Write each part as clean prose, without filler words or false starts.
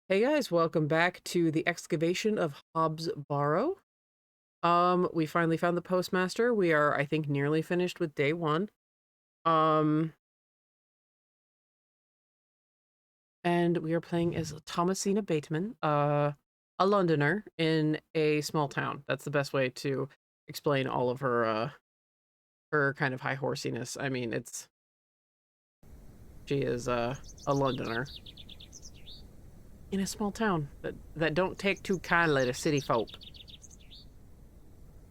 Hey guys, welcome back to the excavation of Hobbs Barrow. We finally found the postmaster. We are, I think, nearly finished with day one. Um, and we are playing as Thomasina Bateman, a Londoner in a small town. That's the best way to explain all of her kind of high horsiness. I mean, she is a Londoner in a small town that don't take too kindly to city folk.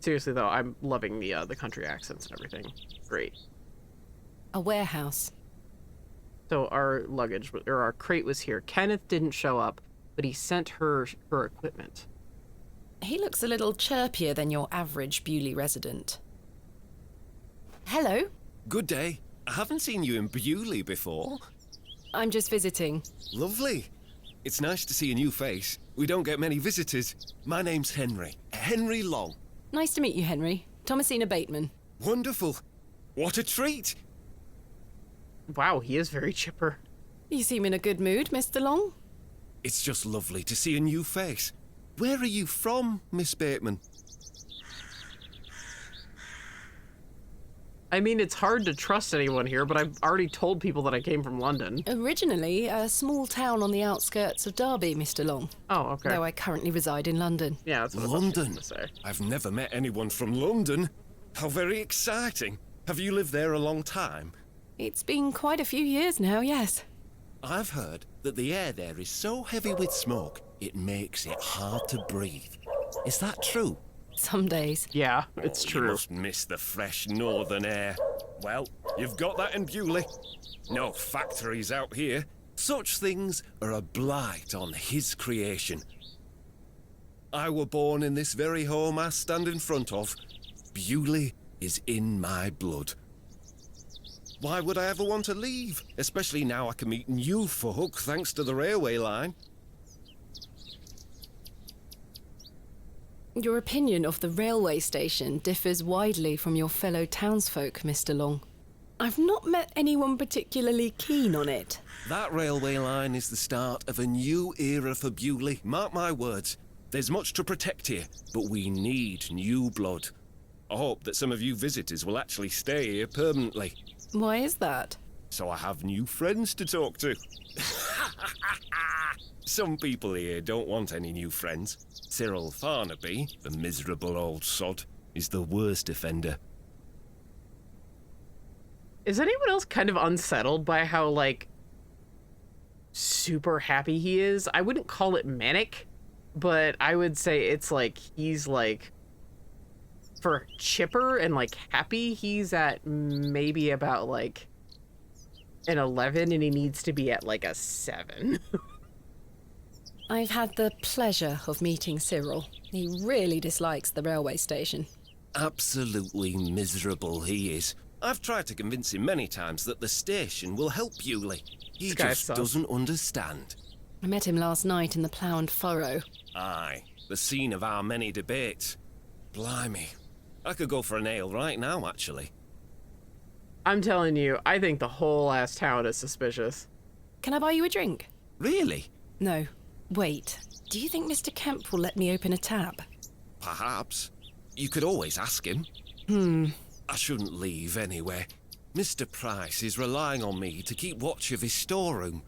Seriously though, I'm loving the country accents and everything. Great. A warehouse. So our luggage or our crate was here. Kenneth didn't show up, but he sent her equipment. He looks a little chirpier than your average Bewley resident. Hello. Good day. I haven't seen you in Bewley before. I'm just visiting. Lovely. It's nice to see a new face. We don't get many visitors. My name's Henry. Henry Long. Nice to meet you, Henry. Thomasina Bateman. Wonderful. What a treat. Wow, he is very chipper. You seem in a good mood, Mr. Long. It's just lovely to see a new face. Where are you from, Miss Bateman? I mean, it's hard to trust anyone here, but I've already told people that I came from London. Originally, a small town on the outskirts of Derby, Mr. Long. Oh, okay. Though I currently reside in London. Yeah, that's what London. I was going to say. I've never met anyone from London. How very exciting. Have you lived there a long time? It's been quite a few years now, yes. I've heard that the air there is so heavy with smoke, it makes it hard to breathe. Is that true? Some days. Yeah, it's You true. must miss the fresh northern air. Well, you've got that in Bewley. No factories out here. Such things are a blight on his creation. I were born in this very home I stand in front of. Bewley is in my blood. Why would I ever want to leave? Especially now I can meet new folk thanks to the railway line. Your opinion of the railway station differs widely from your fellow townsfolk, Mr. Long. I've not met anyone particularly keen on it. That railway line is the start of a new era for Bewley. Mark my words. There's much to protect here, but we need new blood. I hope that some of you visitors will actually stay here permanently, Why is that? so I have new friends to talk to. Some people here don't want any new friends. Cyril Farnaby, the miserable old sod, is the worst offender. Is anyone else kind of unsettled by how, like, super happy he is? I wouldn't call it manic, but I would say it's like he's like, for chipper and like happy, he's at maybe about like an 11 and he needs to be at like a 7. I've had the pleasure of meeting Cyril. He really dislikes the railway station. Absolutely miserable he is. I've tried to convince him many times that the station will help Bewley. He This guy just sucks. doesn't understand. I met him last night in the Plough and Furrow. Aye, the scene of our many debates. Blimey. I could go for an ale right now, actually. I'm telling you, I think the whole ass town is suspicious. Can I buy you a drink? Really? No. Wait. Do you think Mr. Kemp will let me open a tab? Perhaps. You could always ask him. I shouldn't leave anyway. Mr. Price is relying on me to keep watch of his storeroom.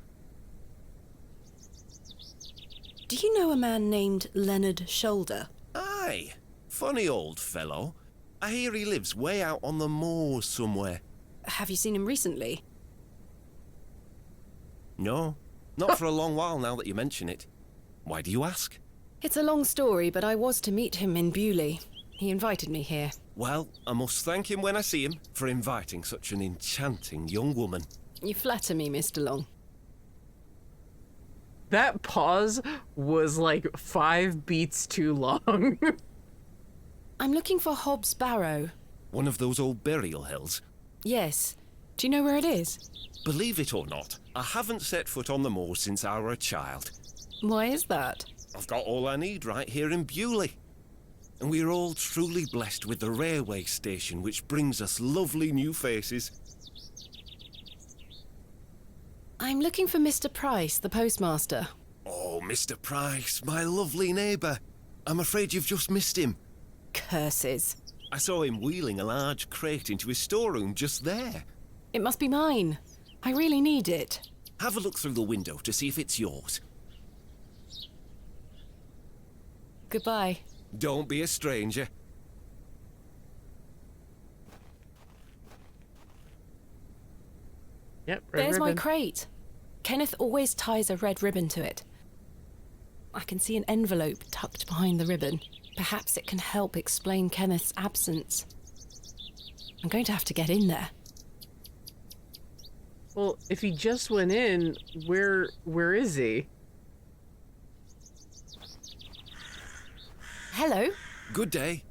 Do you know a man named Leonard Shoulder? Aye, funny old fellow. I hear he lives way out on the moors somewhere. Have you seen him recently? No, not for a long while now that you mention it. Why do you ask? It's a long story, but I was to meet him in Bewley. He invited me here. Well, I must thank him when I see him for inviting such an enchanting young woman. You flatter me, Mr. Long. That pause was like 5 beats too long. I'm looking for Hobbs Barrow. One of those old burial hills. Yes. Do you know where it is? Believe it or not, I haven't set foot on the moors since I were a child. Why is that? I've got all I need right here in Bewley. And we're all truly blessed with the railway station, which brings us lovely new faces. I'm looking for Mr. Price, the postmaster. Oh, Oh, Mr. Price, my lovely neighbour. I'm afraid you've just missed him. Curses. I saw him wheeling a large crate into his storeroom just there. It must be mine. I really need it. Have a look through the window to see if it's yours. Goodbye. Don't be a stranger. Yep, red There's my ribbon. crate. Kenneth always ties a red ribbon to it. I can see an envelope tucked behind the ribbon. Perhaps it can help explain Kenneth's absence. I'm going to have to get in there. Well, if he just went in, where is he? Hello? Good day.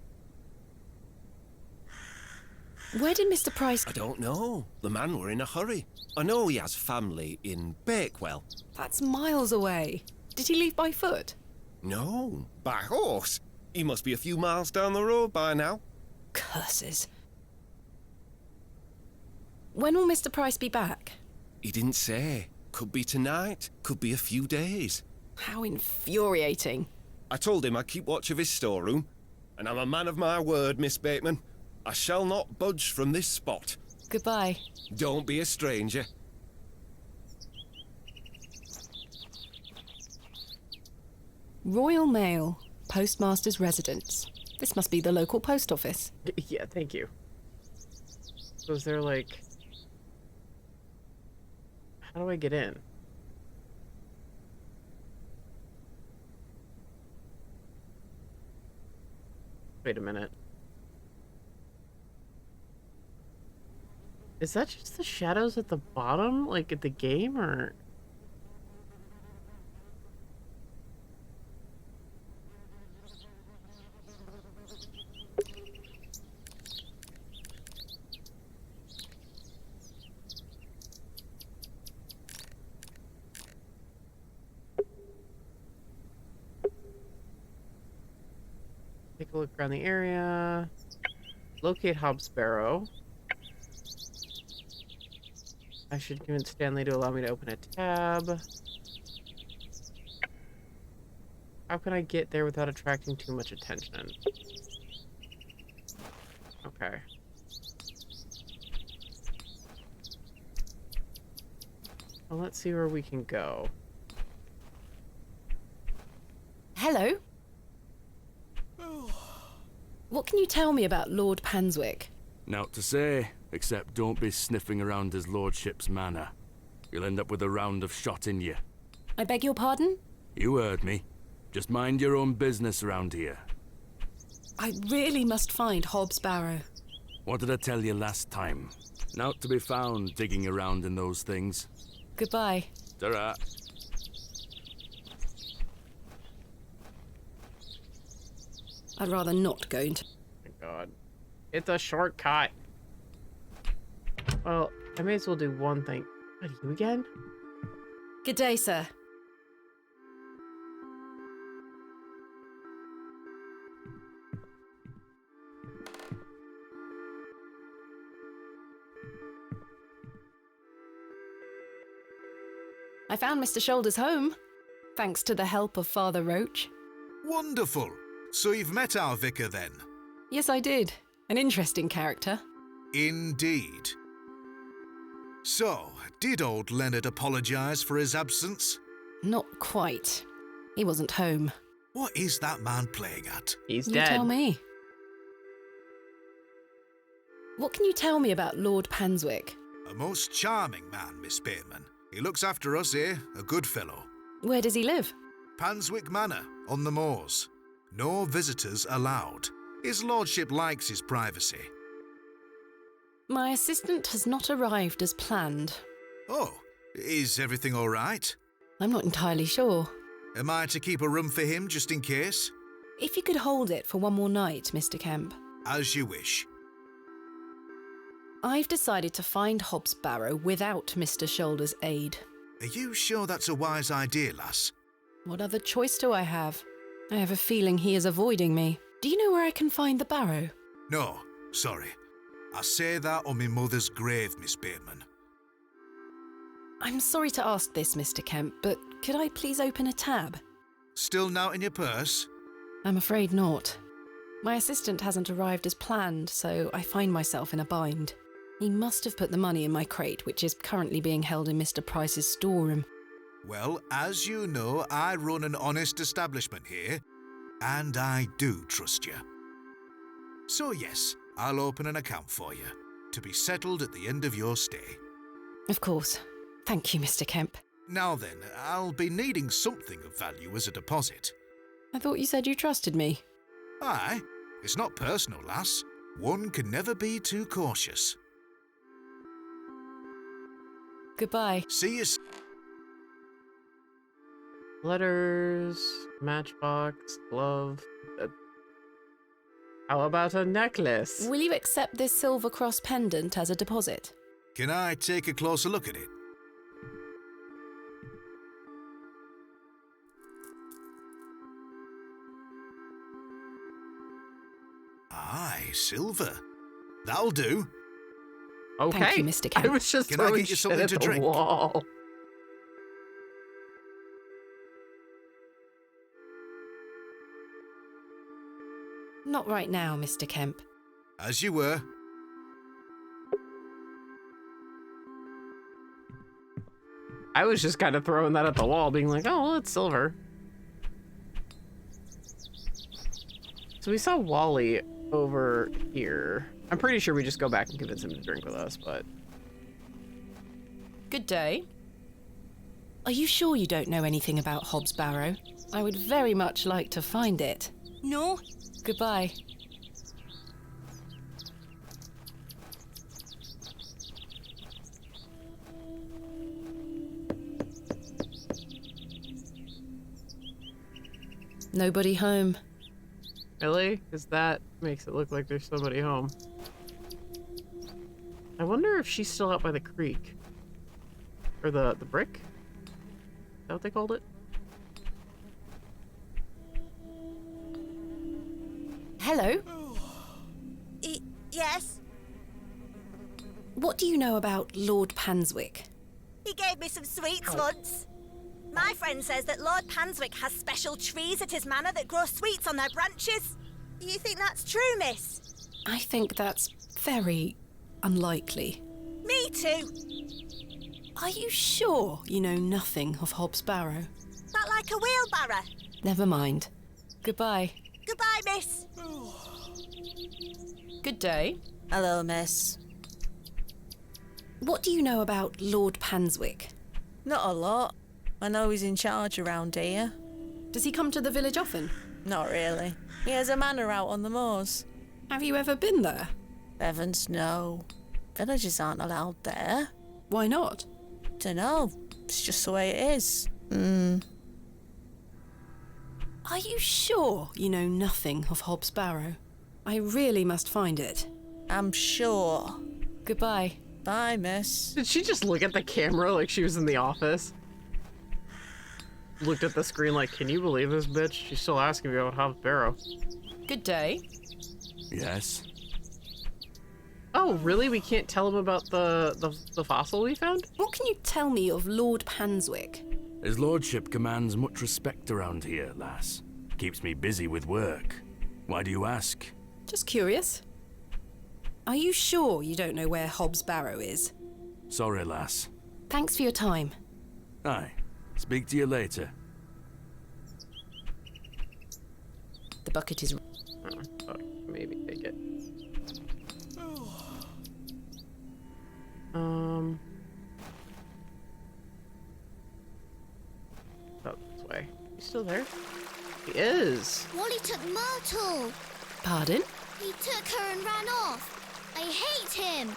Where did Mr. Price... I don't know. The man were in a hurry. I know he has family in Bakewell. That's miles away. Did he leave by foot? No, by horse. He must be a few miles down the road by now. Curses. When will Mr. Price be back? He didn't say. Could be tonight, could be a few days. How infuriating. I told him I'd keep watch of his storeroom, and I'm a man of my word, Miss Bateman. I shall not budge from this spot. Goodbye. Don't be a stranger. Royal Mail, Postmaster's Residence. This must be the local post office. Yeah, thank you. So is there like... How do I get in? Wait a minute. Is that just the shadows at the bottom, like at the game, or...? Take a look around the area. Locate Hobbs Barrow. I should convince Stanley to allow me to open a tab. How can I get there without attracting too much attention? Okay. Well, let's see where we can go. Hello? What can you tell me about Lord Panswick? Naught to say, except don't be sniffing around his lordship's manor. You'll end up with a round of shot in you. I beg your pardon? You heard me. Just mind your own business around here. I really must find Hobbs Barrow. What did I tell you last time? Naught to be found digging around in those things. Goodbye. Ta-ra. I'd rather not go into... My God. It's a shortcut. Well, I may as well do one thing. What, you again? Good day, sir. I found Mr. Shoulders home, thanks to the help of Father Roach. Wonderful. So you've met our vicar then? Yes, I did. An interesting character. Indeed. So, did old Leonard apologise for his absence? Not quite. He wasn't home. What is that man playing at? He's You dead. tell me. What can you tell me about Lord Panswick? A most charming man, Miss Bateman. He looks after us here, a good fellow. Where does he live? Panswick Manor, on the moors. No visitors allowed. His lordship likes his privacy. My assistant has not arrived as planned. Oh, is everything all right? I'm not entirely sure. Am I to keep a room for him just in case? If you could hold it for one more night, Mr. Kemp. As you wish. I've decided to find Hobbs Barrow without Mr. Shoulders' aid. Are you sure that's a wise idea, lass? What other choice do I have? I have a feeling he is avoiding me. Do you know where I can find the barrow? No, sorry. I say that on my mother's grave, Miss Bateman. I'm sorry to ask this, Mr. Kemp, but Could I please open a tab? Still not in your purse? I'm afraid not. My assistant hasn't arrived as planned, so I find myself in a bind. He must have put the money in my crate, which is currently being held in Mr. Price's storeroom. Well, as you know, I run an honest establishment here, and I do trust you. So yes, I'll open an account for you, to be settled at the end of your stay. Of course. Thank you, Mr. Kemp. Now then, I'll be needing something of value as a deposit. I thought you said you trusted me. Aye, it's not personal, lass. One can never be too cautious. Goodbye. See you Letters, matchbox, glove. How about a necklace? Will you accept this silver cross pendant as a deposit? Can I take a closer look at it? Aye, silver. That'll do. Okay. Thank you, Mr. Kemp. I was just Can I throwing get you shit something at to the drink? wall. Not right now, Mr. Kemp. As you were. I was just kind of throwing that at the wall, being like, oh, well, it's silver. So we saw Wally over here. I'm pretty sure we just go back and convince him to drink with us, but... Good day. Are you sure you don't know anything about Hobbs Barrow? I would very much like to find it. No. Goodbye. Nobody home. Really? Because that makes it look like there's somebody home. I wonder if she's still out by the creek. Or the brick? Is that what they called it? Hello? Yes? What do you know about Lord Panswick? He gave me some sweets once. My friend says that Lord Panswick has special trees at his manor that grow sweets on their branches. Do you think that's true, miss? I think that's very unlikely. Me too. Are you sure you know nothing of Hobbs Barrow? That like a wheelbarrow? Never mind. Goodbye. Goodbye, miss. Good day. Hello, miss. What do you know about Lord Panswick? Not a lot. I know he's in charge around here. Does he come to the village often? Not really. He has a manor out on the moors. Have you ever been there? Heavens, no. Villagers aren't allowed there. Why not? Dunno. It's just the way it is. Are you sure you know nothing of Hobbs Barrow? I really must find it. I'm sure. Goodbye. Bye, miss. Did she just look at the camera like she was in the office? Looked at the screen like, can you believe this bitch? She's still asking me about Hobbs Barrow. Good day. Yes? Oh, really? We can't tell him about the fossil we found? What can you tell me of Lord Panswick? His lordship commands much respect around here, lass. Keeps me busy with work. Why do you ask? Just curious. Are you sure you don't know where Hobbs Barrow is? Sorry, lass. Thanks for your time. Aye. Speak to you later. The bucket is... Oh, fuck. Maybe take it. Oh, this way. He's still there? He is! Wally took Myrtle. Pardon? He took her and ran off. I hate him.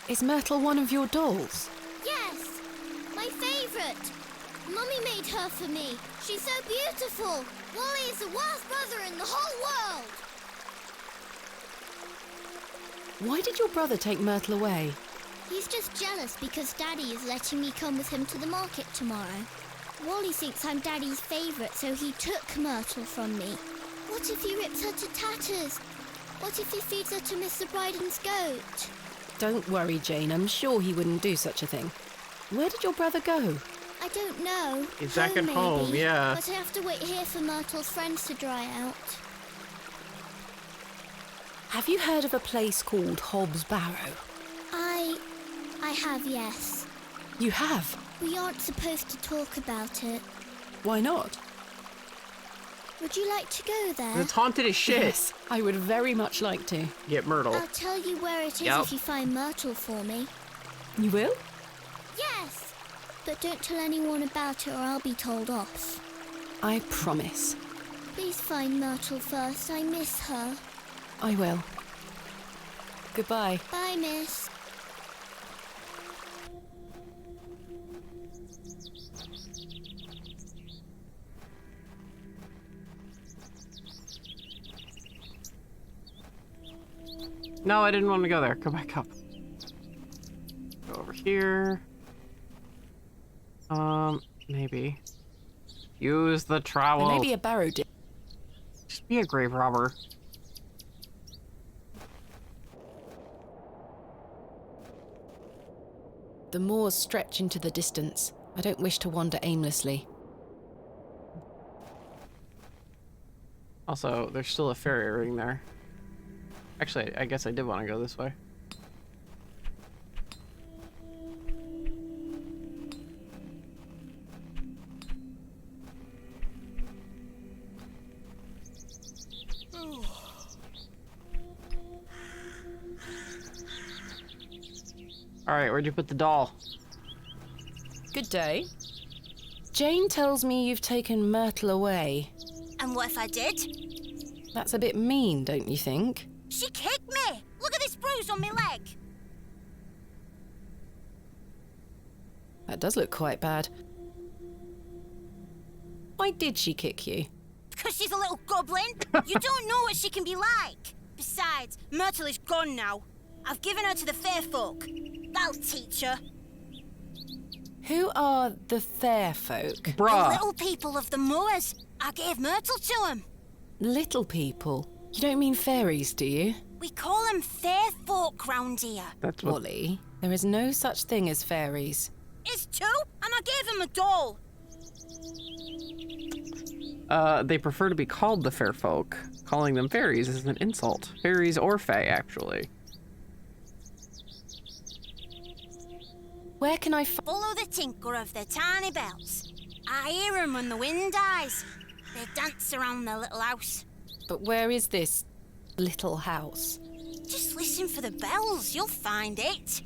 Is Myrtle one of your dolls? Yes, my favourite. Mummy made her for me. She's so beautiful. Wally is the worst brother in the whole world. Why did your brother take Myrtle away? He's just jealous because Daddy is letting me come with him to the market tomorrow. Wally thinks I'm Daddy's favourite, so he took Myrtle from me. What if he rips her to tatters? What if he feeds her to Mr. Bryden's goat? Don't worry, Jane. I'm sure he wouldn't do such a thing. Where did your brother go? I don't know. He's back at home, maybe. yeah. But I have to wait here for Myrtle's friends to dry out. Have you heard of a place called Hobbs Barrow? I have, yes. You have? We aren't supposed to talk about it. Why not? Would you like to go there? It's haunted as shit. Yes, I would very much like to. Get Myrtle. I'll tell you where it is Yep. if you find Myrtle for me. You will? Yes! But don't tell anyone about it or I'll be told off. I promise. Please find Myrtle first. I miss her. I will. Goodbye. Bye, miss. No, I didn't want to go there. Go back up. Go over here. Maybe. Use the trowel. Maybe a Barrow did. Just be a grave robber. The moors stretch into the distance. I don't wish to wander aimlessly. Also, there's still a fairy ring there. Actually, I guess I did want to go this way. Alright, where'd you put the doll? Good day. Jane tells me you've taken Myrtle away. And what if I did? That's a bit mean, don't you think? She kicked me! Look at this bruise on my leg! That does look quite bad. Why did she kick you? Because she's a little goblin. You don't know what she can be like. Besides, Myrtle is gone now. I've given her to the fair folk. That'll teach her. Who are the fair folk? The Bruh. little people of the moors. I gave Myrtle to them. Little people? You don't mean fairies, do you? We call them fair folk round here. That's what. Wally, there is no such thing as fairies. It's two, and I gave him a doll. They prefer to be called the fair folk. Calling them fairies is an insult. Fairies or fae, actually. Where can I Follow the tinkle of their tiny bells. I hear them when the wind dies. They dance around their little house. But where is this little house? Just listen for the bells, you'll find it.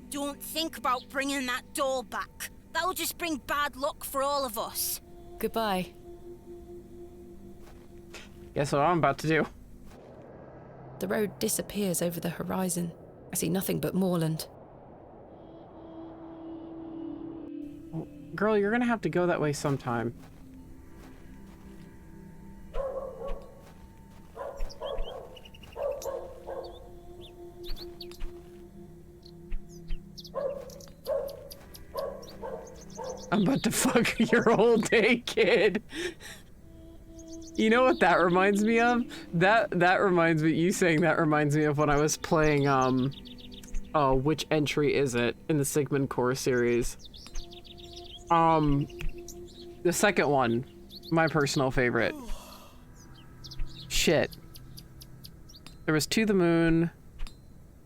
Don't think about bringing that doll back. That'll just bring bad luck for all of us. Goodbye. Guess what I'm about to do. The road disappears over the horizon. I see nothing but moorland. Girl, you're gonna have to go that way sometime. I'm about to fuck your whole day, kid. You know what that reminds me of? That reminds me, you saying that reminds me of when I was playing, which entry is it in the Sigmund Core series? The second one, my personal favorite. Shit. There was To the Moon,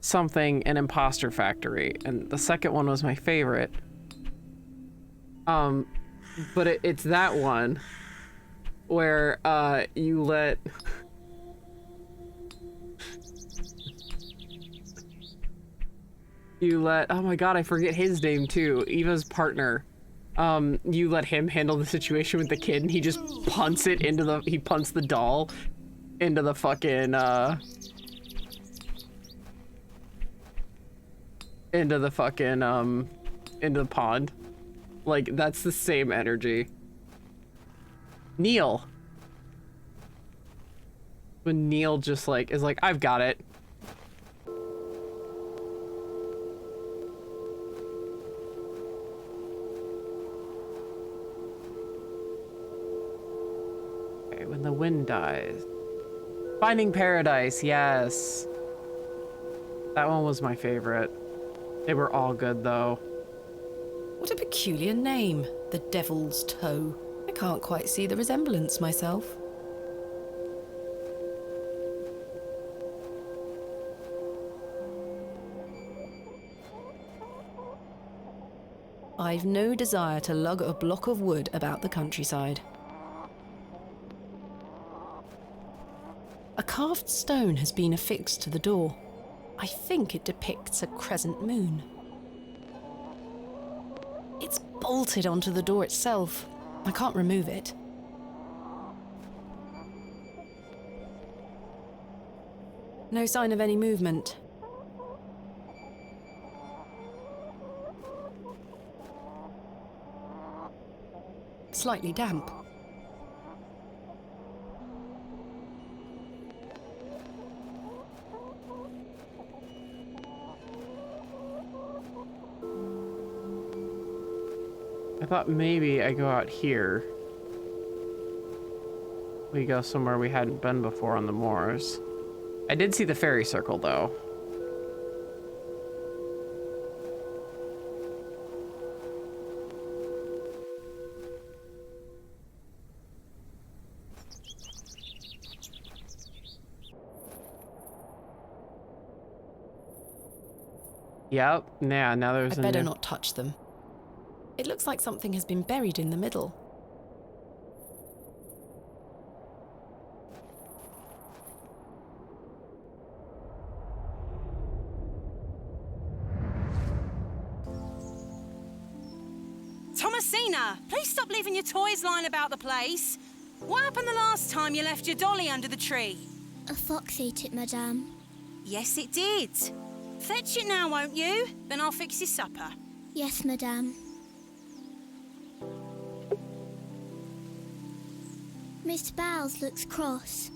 something, and Imposter Factory, and the second one was my favorite. But it's that one where, you let... oh my god, I forget his name too, Eva's partner. You let him handle the situation with the kid and he just punts it into the, he punts the doll into the fucking, into the pond. Like, that's the same energy. Neil. When Neil just like, is like, I've got it. Okay, when the wind dies. Finding Paradise, yes. That one was my favorite. They were all good though. What a peculiar name, the Devil's Toe. I can't quite see the resemblance myself. I've no desire to lug a block of wood about the countryside. A carved stone has been affixed to the door. I think it depicts a crescent moon. It's bolted onto the door itself. I can't remove it. No sign of any movement. Slightly damp. I thought maybe I go out here. We go somewhere we hadn't been before on the moors. I did see the fairy circle, though. Yep, yeah, now there's I better not touch them. It looks like something has been buried in the middle. Thomasina, please stop leaving your toys lying about the place. What happened the last time you left your dolly under the tree? A fox ate it, madame. Yes, it did. Fetch it now, won't you? Then I'll fix your supper. Yes, madame. Miss Bowles looks cross.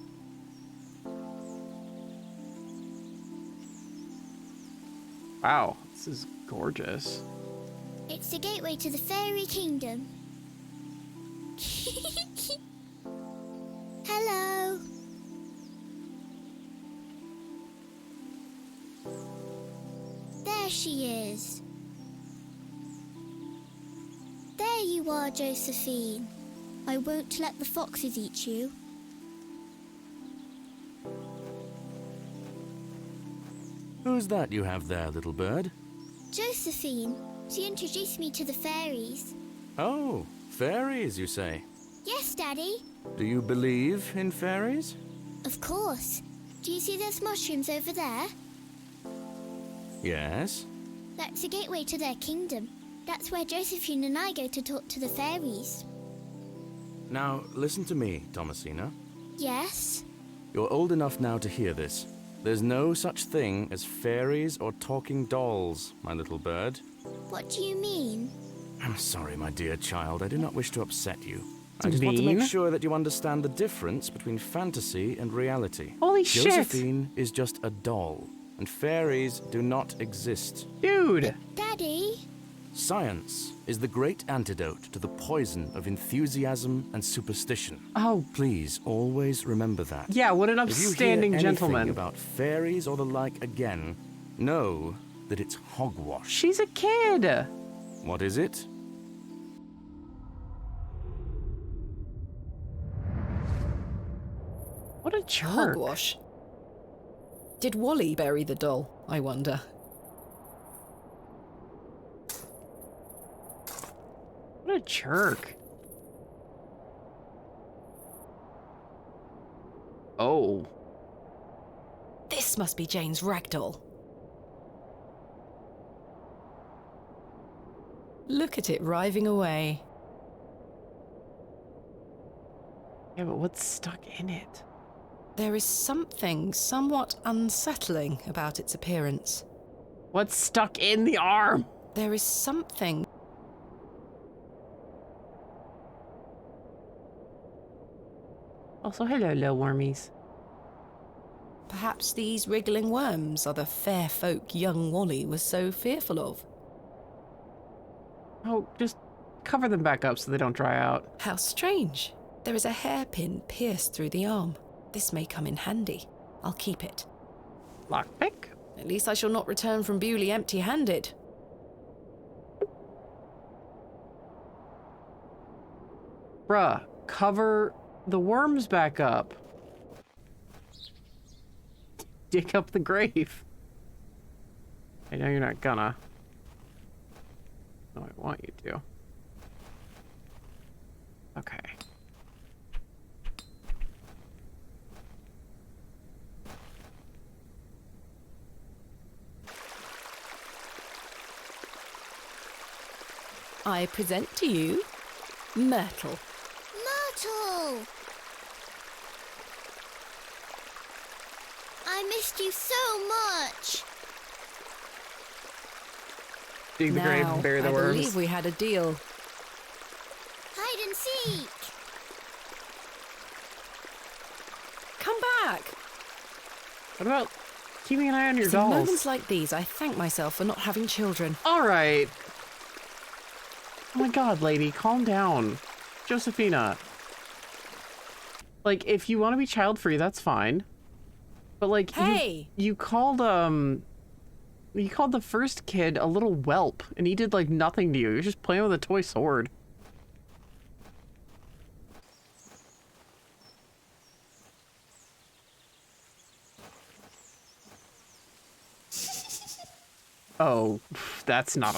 Wow, this is gorgeous. It's the gateway to the fairy kingdom. Hello. There she is. There you are, Josephine. I won't let the foxes eat you. Who's that you have there, little bird? Josephine. She introduced me to the fairies. Oh, fairies, you say? Yes, Daddy. Do you believe in fairies? Of course. Do you see those mushrooms over there? Yes. That's the gateway to their kingdom. That's where Josephine and I go to talk to the fairies. Now, listen to me, Thomasina. Yes? You're old enough now to hear this. There's no such thing as fairies or talking dolls, my little bird. What do you mean? I'm sorry, my dear child. I do not wish to upset you. I just want to make sure that you understand the difference between fantasy and reality. Holy shit! Josephine is just a doll, and fairies do not exist. Dude! Daddy? Science is the great antidote to the poison of enthusiasm and superstition. Oh. Please always remember that. Yeah, what an If you hear upstanding anything gentleman. about fairies or the like again, know that it's hogwash. She's a kid! What is it? What a jerk. Hogwash. Did Wally bury the doll, I wonder? What a jerk. Oh. This must be Jane's ragdoll. Look at it writhing away. Yeah, but what's stuck in it? There is something somewhat unsettling about its appearance. What's stuck in the arm? There is something. Also, hello, little wormies. Perhaps these wriggling worms are the fair folk young Wally was so fearful of. Oh, just cover them back up so they don't dry out. How strange. There is a hairpin pierced through the arm. This may come in handy. I'll keep it. Lockpick? At least I shall not return from Bewley empty-handed. Bruh, cover the worms back up. Dig up the grave. I know you're not gonna. No, I want you to. Okay. I present to you Myrtle. Myrtle! I missed you so much. Dig the grave and bury the worms. I believe we had a deal. Hide and seek. Come back. What about keeping an eye on your It's in dolls? moments like these, I thank myself for not having children. All right. Oh my god, lady, calm down. Josephina. Like, if you want to be child-free, that's fine. But like, Hey! you called the first kid a little whelp, and he did like nothing to you. He was just playing with a toy sword. Oh, that's not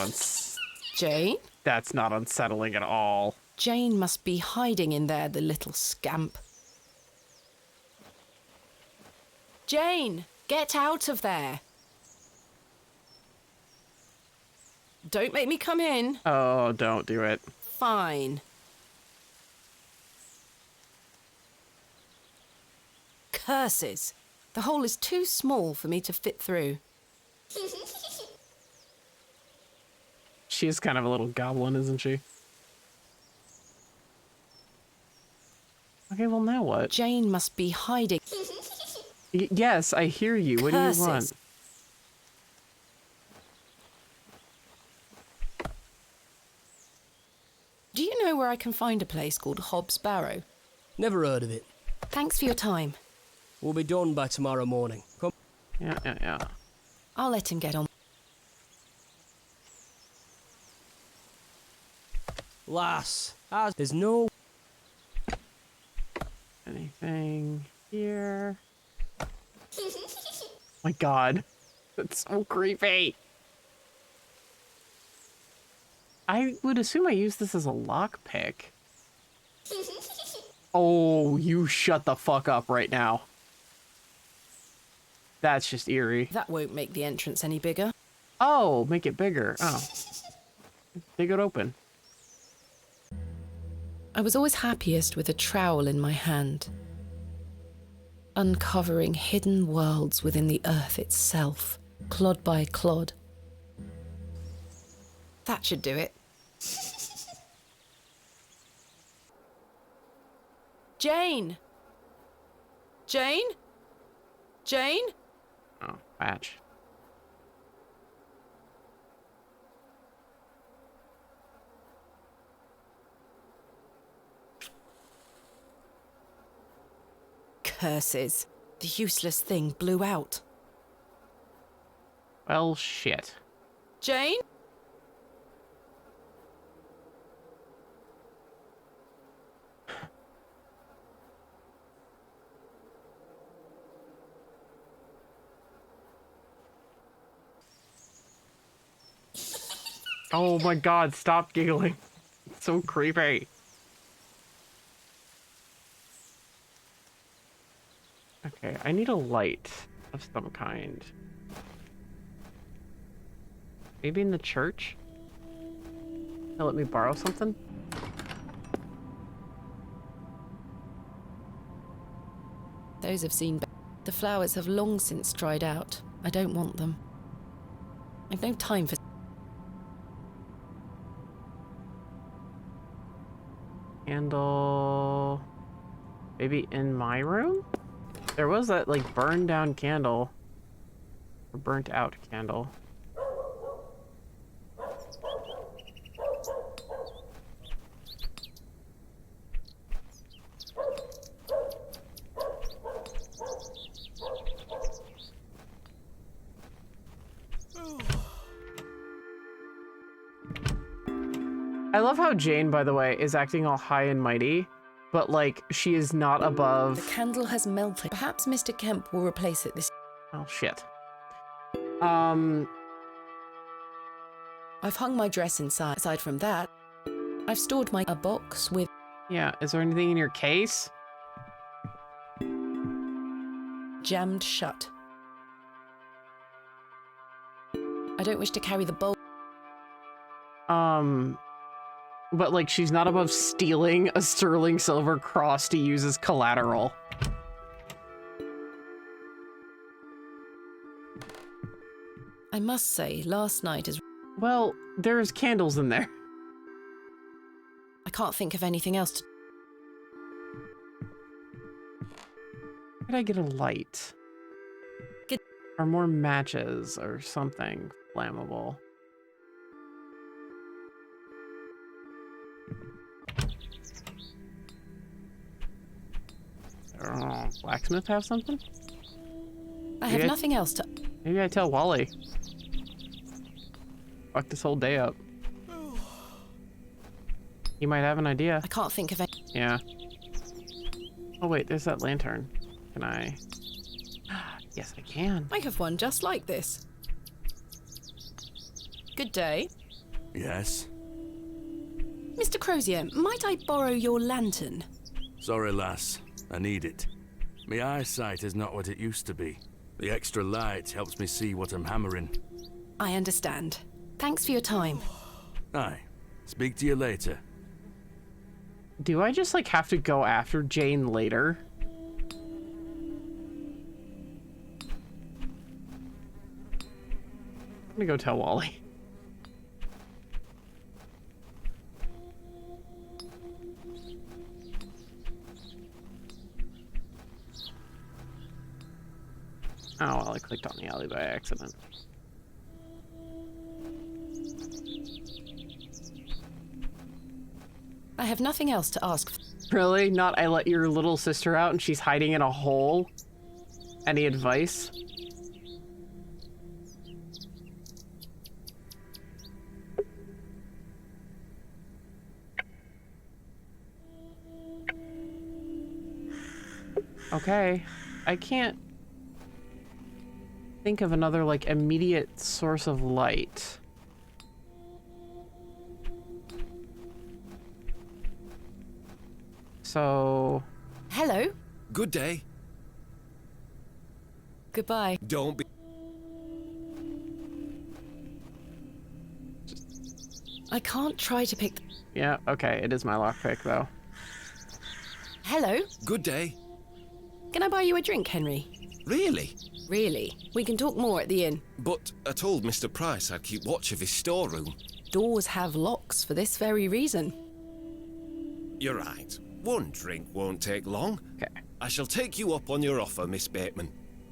Jane? that's not unsettling at all. Jane must be hiding in there, the little scamp. Jane, get out of there. Don't make me come in. Oh, don't do it. Fine. Curses. The hole is too small for me to fit through. She is kind of a little goblin, isn't she? Okay, well now what? Jane must be hiding. Yes, I hear you. What do you want? Curses. Do you know where I can find a place called Hobbs Barrow? Never heard of it. Thanks for your time. We'll be done by tomorrow morning. Come. Yeah. I'll let him get on. Lass, as there's no... Anything here? My god. That's so creepy. I would assume I use this as a lockpick. Oh, you shut the fuck up right now. That's just eerie. That won't make the entrance any bigger. Oh, make it bigger. Oh. Dig it open. I was always happiest with a trowel in my hand, uncovering hidden worlds within the earth itself, clod by clod. That should do it. Jane! Jane? Jane? Oh, patch. Curses. The useless thing blew out. Well, shit. Jane? Oh my god, stop giggling. It's so creepy. Okay, I need a light of some kind. Maybe in the church? They'll let me borrow something? Those have seen. The flowers have long since dried out. I don't want them. I've no time for. Candle. Maybe in my room? There was that, like, burned down candle. Or burnt out candle. I love how Jane, by the way, is acting all high and mighty, but like she is not above. The candle has melted. Perhaps Mr. Kemp will replace it this. Oh shit. I've hung my dress inside. Aside from that, I've stored a box with. Yeah, is there anything in your case? Jammed shut. I don't wish to carry the bowl. But like she's not above stealing a sterling silver cross to use as collateral. I must say, last night is. Well, there's candles in there. I can't think of anything else to. Could I get a light? Get. Or more matches or something flammable. I don't know. Blacksmith have something? I have nothing else to. Maybe I tell Wally. Fuck this whole day up. You might have an idea. I can't think of any. Yeah. Oh wait, there's that lantern. Can I? Yes, I can. I have one just like this. Good day. Yes? Mr. Crozier, might I borrow your lantern? Sorry, lass. I need it. My eyesight is not what it used to be. The extra light helps me see what I'm hammering. I understand. Thanks for your time. Aye. Speak to you later. Do I just like have to go after Jane later? I'm gonna go tell Wally. Oh, well, I clicked on the alley by accident. I have nothing else to ask. Really? Not I let your little sister out and she's hiding in a hole? Any advice? Okay. I can't think of another, like, immediate source of light. So... Hello? Good day. Goodbye. Don't be... I can't try to pick... Yeah, okay, it is my lockpick, though. Hello? Good day. Can I buy you a drink, Henry? Really? Really? We can talk more at the inn. But I told Mr. Price I'd keep watch of his storeroom. Doors have locks for this very reason. You're right. One drink won't take long. Okay. I shall take you up on your offer, Miss Bateman.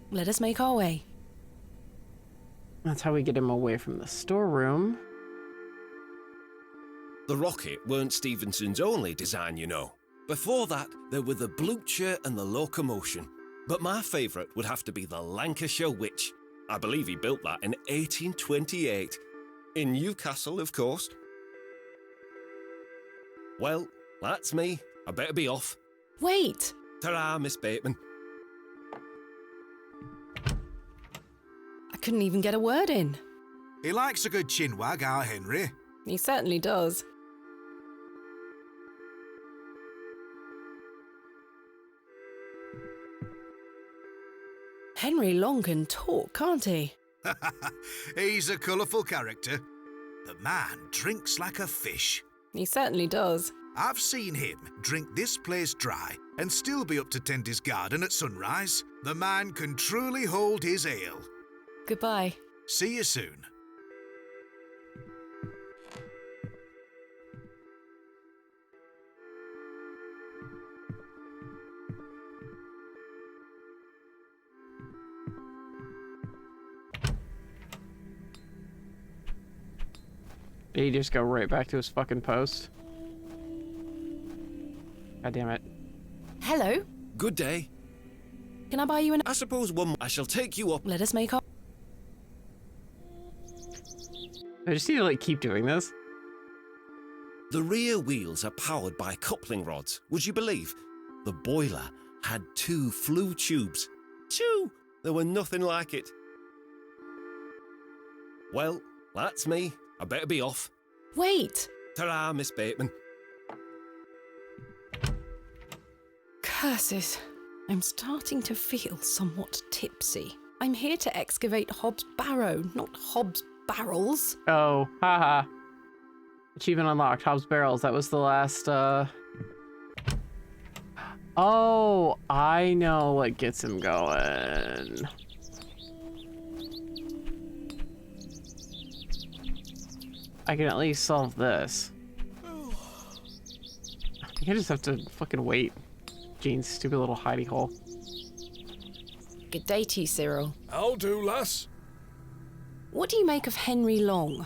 Let us make our way. That's how we get him away from the storeroom. The rocket weren't Stevenson's only design, you know. Before that, there were the Blucher and the Locomotion. But my favourite would have to be the Lancashire Witch. I believe he built that in 1828. In Newcastle, of course. Well, that's me. I better be off. Wait! Ta-ra, Miss Bateman. I couldn't even get a word in. He likes a good chinwag, our Henry. He certainly does. Henry Long can talk, can't he? He's a colourful character. The man drinks like a fish. He certainly does. I've seen him drink this place dry and still be up to tend his garden at sunrise. The man can truly hold his ale. Goodbye. See you soon. Did he just go right back to his fucking post? God damn it. Hello? Good day. Can I buy you an... I suppose I shall take you up. Let us make our... I just need to, like, keep doing this. The rear wheels are powered by coupling rods, would you believe? The boiler had 2 flue tubes. 2! There were nothing like it. Well, that's me. I better be off. Wait! Ta-ra, Miss Bateman. Curses. I'm starting to feel somewhat tipsy. I'm here to excavate Hobbs' Barrow, not Hobbs' barrels. Oh, haha. Achievement unlocked. Hobbs barrels. That was the last, Oh, I know what gets him going. I can at least solve this. I just have to fucking wait. Jean's stupid little hidey hole. Good day to you, Cyril. I'll do, lass. What do you make of Henry Long?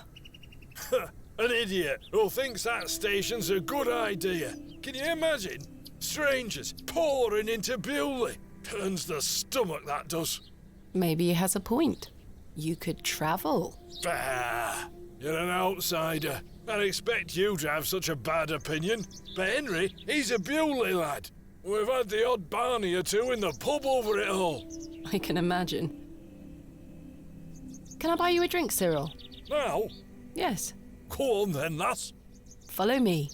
An idiot who thinks that station's a good idea. Can you imagine? Strangers pouring into Bewley. Turns the stomach, that does. Maybe he has a point. You could travel. Bah! You're an outsider. I'd expect you to have such a bad opinion. But Henry, he's a Bewley lad. We've had the odd Barney or 2 in the pub over it all. I can imagine. Can I buy you a drink, Cyril? Now? Yes. Go on then, lass. Follow me.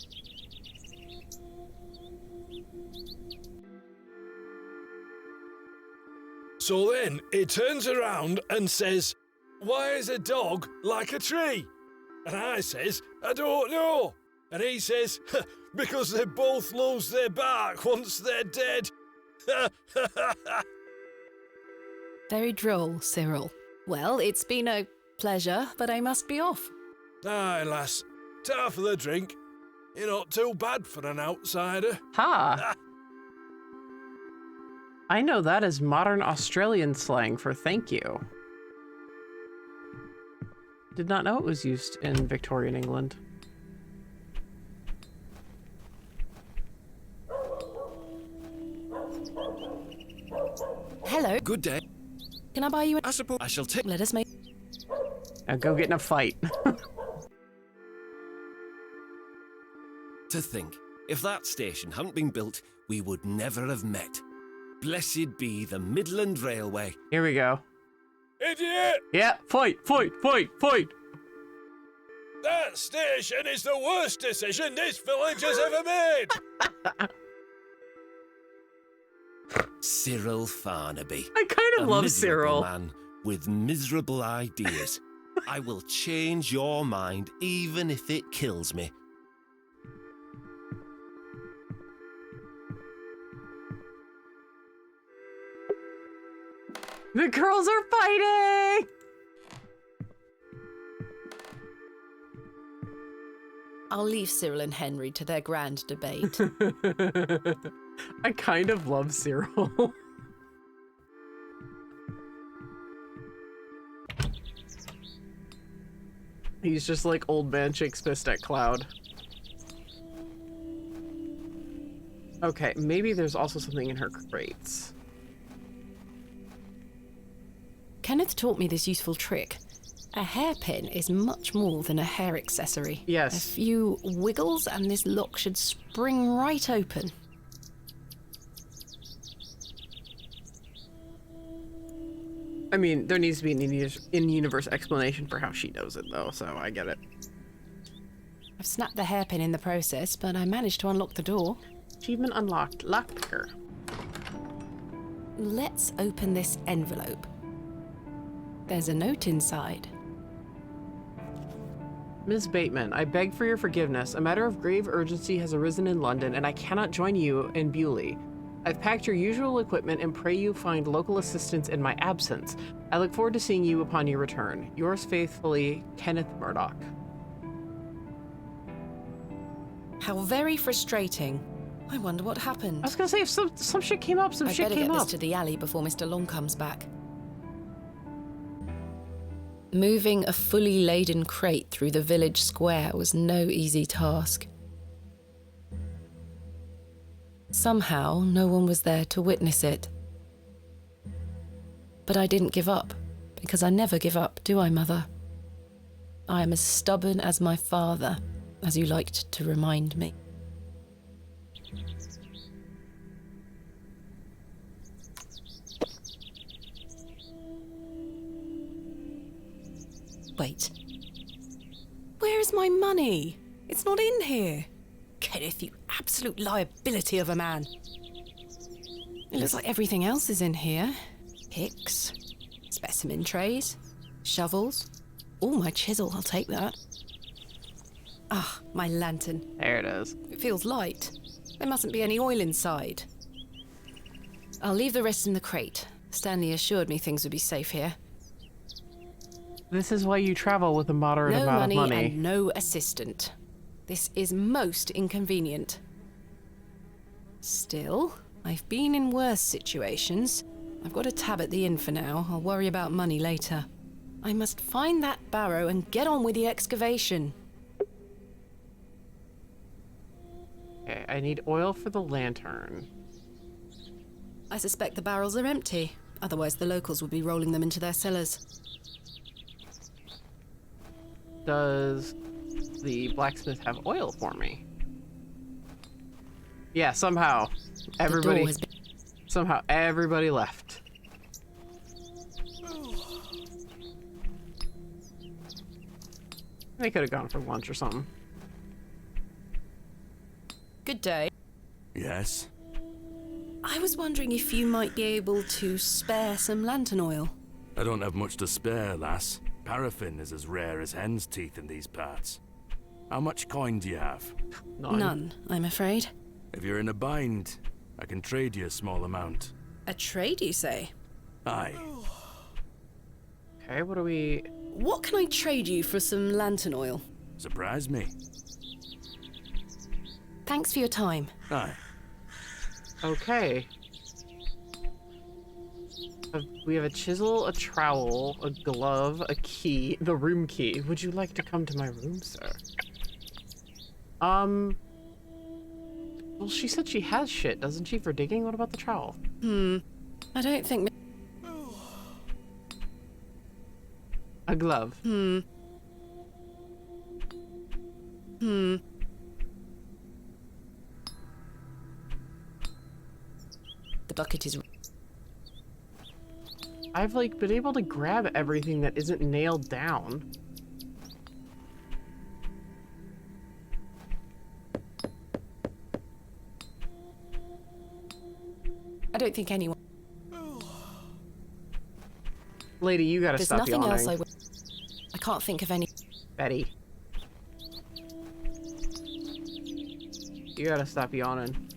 So then he turns around and says, "Why is a dog like a tree?" And I says, "I don't know." And he says, "Because they both lose their bark once they're dead." Very droll, Cyril. Well, it's been a pleasure, but I must be off. Aye, lass. Ta for the drink. You're not too bad for an outsider. Ha! I know that as modern Australian slang for thank you. Did not know it was used in Victorian England. Hello. Good day. Can I buy you a... I suppose I shall take... Let us make... Now go get in a fight. To think, if that station hadn't been built, we would never have met. Blessed be the Midland Railway. Here we go. Idiot! Yeah, fight, fight, fight, fight! That station is the worst decision this village has ever made! Cyril Farnaby. I kind of love miserable Cyril. Man with miserable ideas. I will change your mind even if it kills me. The girls are fighting! I'll leave Cyril and Henry to their grand debate. I kind of love Cyril. He's just like old man shakes fist at Cloud. Okay, maybe there's also something in her crates. Kenneth taught me this useful trick. A hairpin is much more than a hair accessory. Yes. A few wiggles and this lock should spring right open. I mean, there needs to be an in-universe explanation for how she knows it, though, so I get it. I've snapped the hairpin in the process, but I managed to unlock the door. Achievement unlocked. Lockpicker. Let's open this envelope. There's a note inside. Ms. Bateman, I beg for your forgiveness. A matter of grave urgency has arisen in London, and I cannot join you in Bewley. I've packed your usual equipment and pray you find local assistance in my absence. I look forward to seeing you upon your return. Yours faithfully, Kenneth Murdoch. How very frustrating. I wonder what I happened. was gonna say, if some shit came up, some I shit better came get up. this to the alley before Mr. Long comes back. Moving a fully laden crate through the village square was no easy task. Somehow, no one was there to witness it. But I didn't give up, because I never give up, do I, Mother? I am as stubborn as my father, as you liked to remind me. Wait. Where is my money? It's not in here. Kenneth, you absolute liability of a man. It looks like everything else is in here. Picks, specimen trays, shovels. Oh, my chisel, I'll take that. Ah, my lantern. There it is. It feels light. There mustn't be any oil inside. I'll leave the rest in the crate. Stanley assured me things would be safe here. This is why you travel with a moderate amount of money. And no assistant. This is most inconvenient. Still, I've been in worse situations. I've got a tab at the inn for now. I'll worry about money later. I must find that Barrow and get on with the excavation. Okay, I need oil for the lantern. I suspect the barrels are empty. Otherwise, the locals would be rolling them into their cellars. Does the blacksmith have oil for me? Yeah, somehow everybody left. They could have gone for lunch or something. Good day. Yes? I was wondering if you might be able to spare some lantern oil. I don't have much to spare, lass. Paraffin is as rare as hen's teeth in these parts. How much coin do you have? None, I'm afraid. If you're in a bind, I can trade you a small amount. A trade, you say? Aye. Okay, what do we... What can I trade you for some lantern oil? Surprise me. Thanks for your time. Aye. Okay. We have a chisel, a trowel, a glove, a key, the room key. Would you like to come to my room, sir? Well, she said she has shit, doesn't she, for digging? What about the trowel? I don't think... A glove. The bucket is... I've, like, been able to grab everything that isn't nailed down. I don't think anyone... Lady, you gotta There's stop nothing yawning. else I can't think of any... Betty. You gotta stop yawning.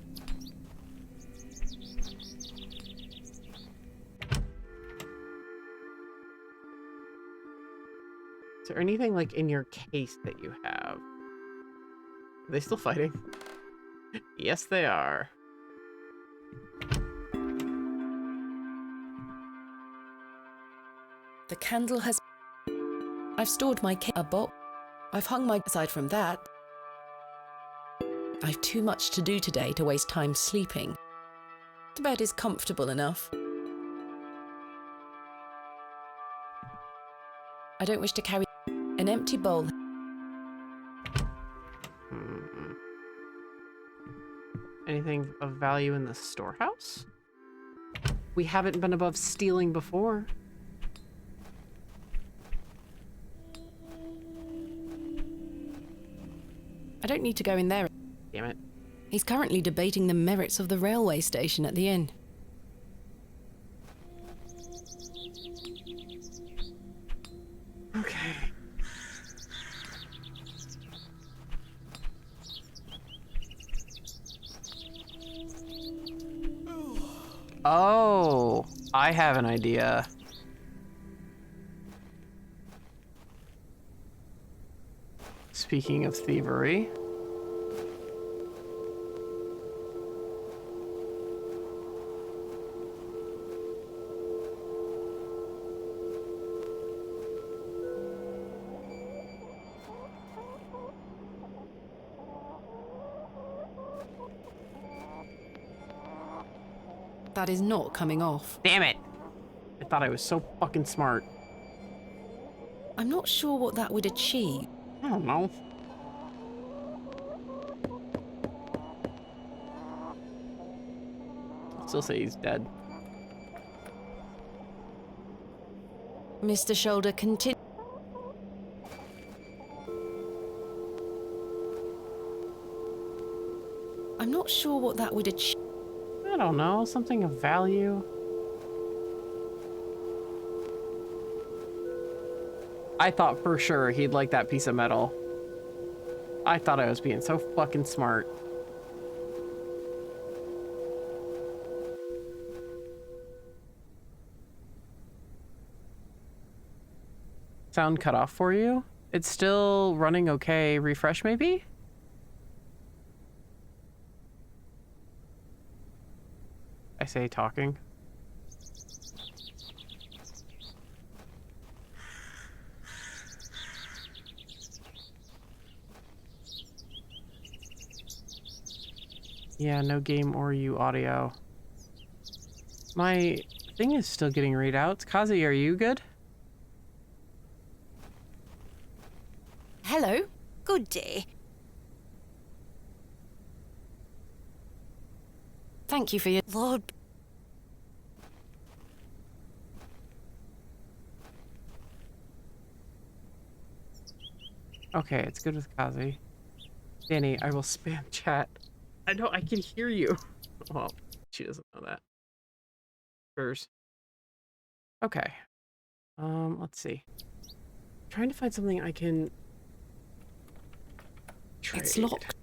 Is there anything, like, in your case that you have? Are they still fighting? Yes, they are. The candle has... I've stored my a box. I've hung my... Aside from that, I've too much to do today to waste time sleeping. The bed is comfortable enough. I don't wish to carry an empty bowl. Anything of value in the storehouse? We haven't been above stealing before. I don't need to go in there. Damn it. He's currently debating the merits of the railway station at the inn. Okay. Oh, I have an idea. Speaking of thievery. That is not coming off. Damn it! I thought I was so fucking smart. I'm not sure what that would achieve. I don't know. Still say he's dead. Mr. Shoulder continue. I'm not sure what that would achieve. I don't know, something of value. I thought for sure he'd like that piece of metal. I thought I was being so fucking smart. Sound cut off for you? It's still running okay. Refresh maybe? I say talking. Yeah, no game or you audio. My thing is still getting readouts. Kazi, are you good? Hello. Good day. Thank you for your... Lord. Okay, it's good with Kazi. Danny, I will spam chat. I know I can hear you. Well, she doesn't know that. Hers. Okay. Let's see. Trying to find something I can trade. It's locked.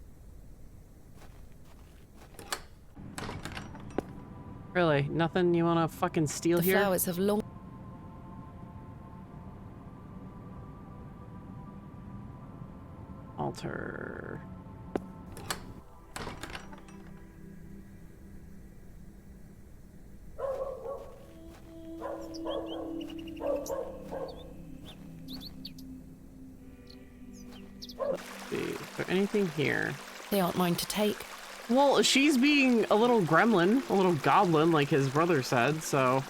Really? Nothing you want to fucking steal The here? flowers have long... Altar. Let's see. Is there anything here? They aren't mine to take. Well, she's being a little gremlin, a little goblin, like his brother said, so...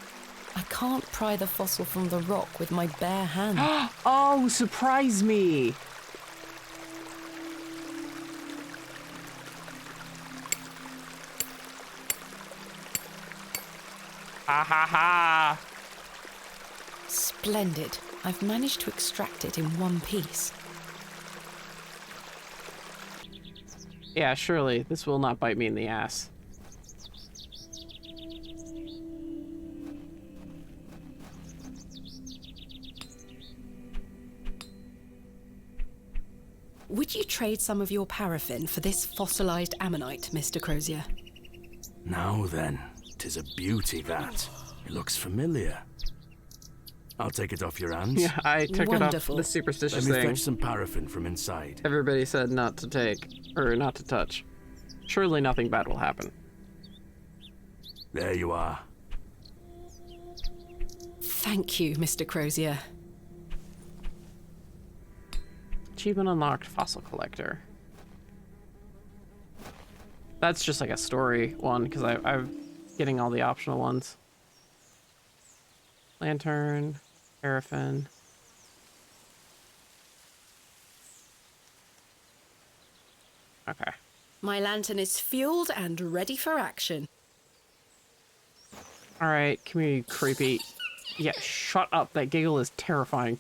I can't pry the fossil from the rock with my bare hand. Oh, surprise me! Ha ha ha! Splendid. I've managed to extract it in one piece. Yeah, surely. This will not bite me in the ass. Would you trade some of your paraffin for this fossilized ammonite, Mr. Crozier? Now then, 'tis a beauty that. It looks familiar. I'll take it off your hands. Yeah, I took Wonderful. it off the superstitious Let me thing. fetch some paraffin from inside. Everybody said not to take, or not to touch. Surely nothing bad will happen. There you are. Thank you, Mr. Crozier. Achievement unlocked, fossil collector. That's just like a story one, because I'm getting all the optional ones. Lantern, paraffin. Okay. My lantern is fueled and ready for action. Alright, come here, you creepy. Yeah, shut up. That giggle is terrifying.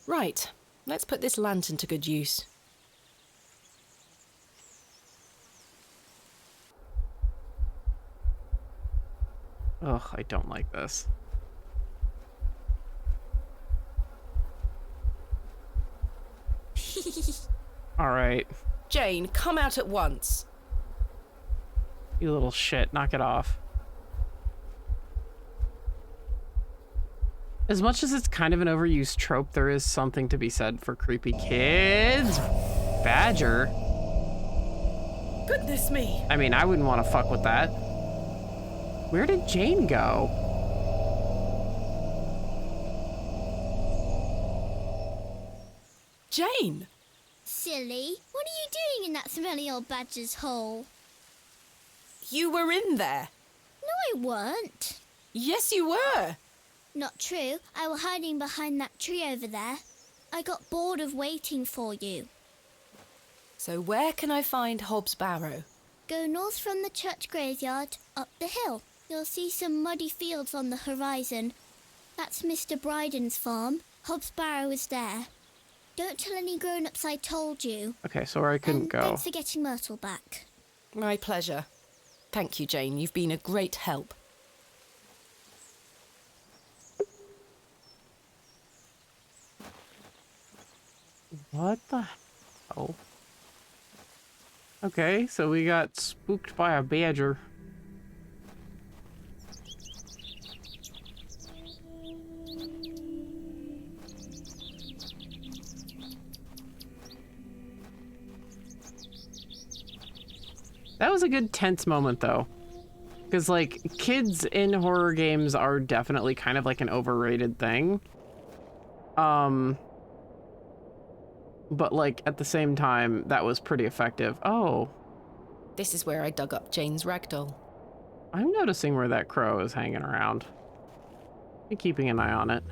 Right, let's put this lantern to good use. Ugh, I don't like this. Alright. Jane, come out at once. You little shit, knock it off. As much as it's kind of an overused trope, there is something to be said for creepy kids. Badger? Goodness me. I mean, I wouldn't want to fuck with that. Where did Jane go? Jane! Silly, what are you doing in that smelly old badger's hole? You were in there. No, I weren't. Yes, you were. Not true. I was hiding behind that tree over there. I got bored of waiting for you. So where can I find Hobbs Barrow? Go north from the church graveyard, up the hill. You'll see some muddy fields on the horizon. That's Mr. Bryden's farm. Hobbs Barrow is there. Don't tell any grown-ups I told you. Okay, so where I couldn't go. Thanks for getting Myrtle back. My pleasure. Thank you, Jane. You've been a great help. What the hell? Okay, so we got spooked by a badger. That was a good tense moment, though. Because, like, kids in horror games are definitely kind of like an overrated thing. But, like, at the same time, that was pretty effective. Oh. This is where I dug up Jane's ragdoll. I'm noticing where that crow is hanging around. Be keeping an eye on it.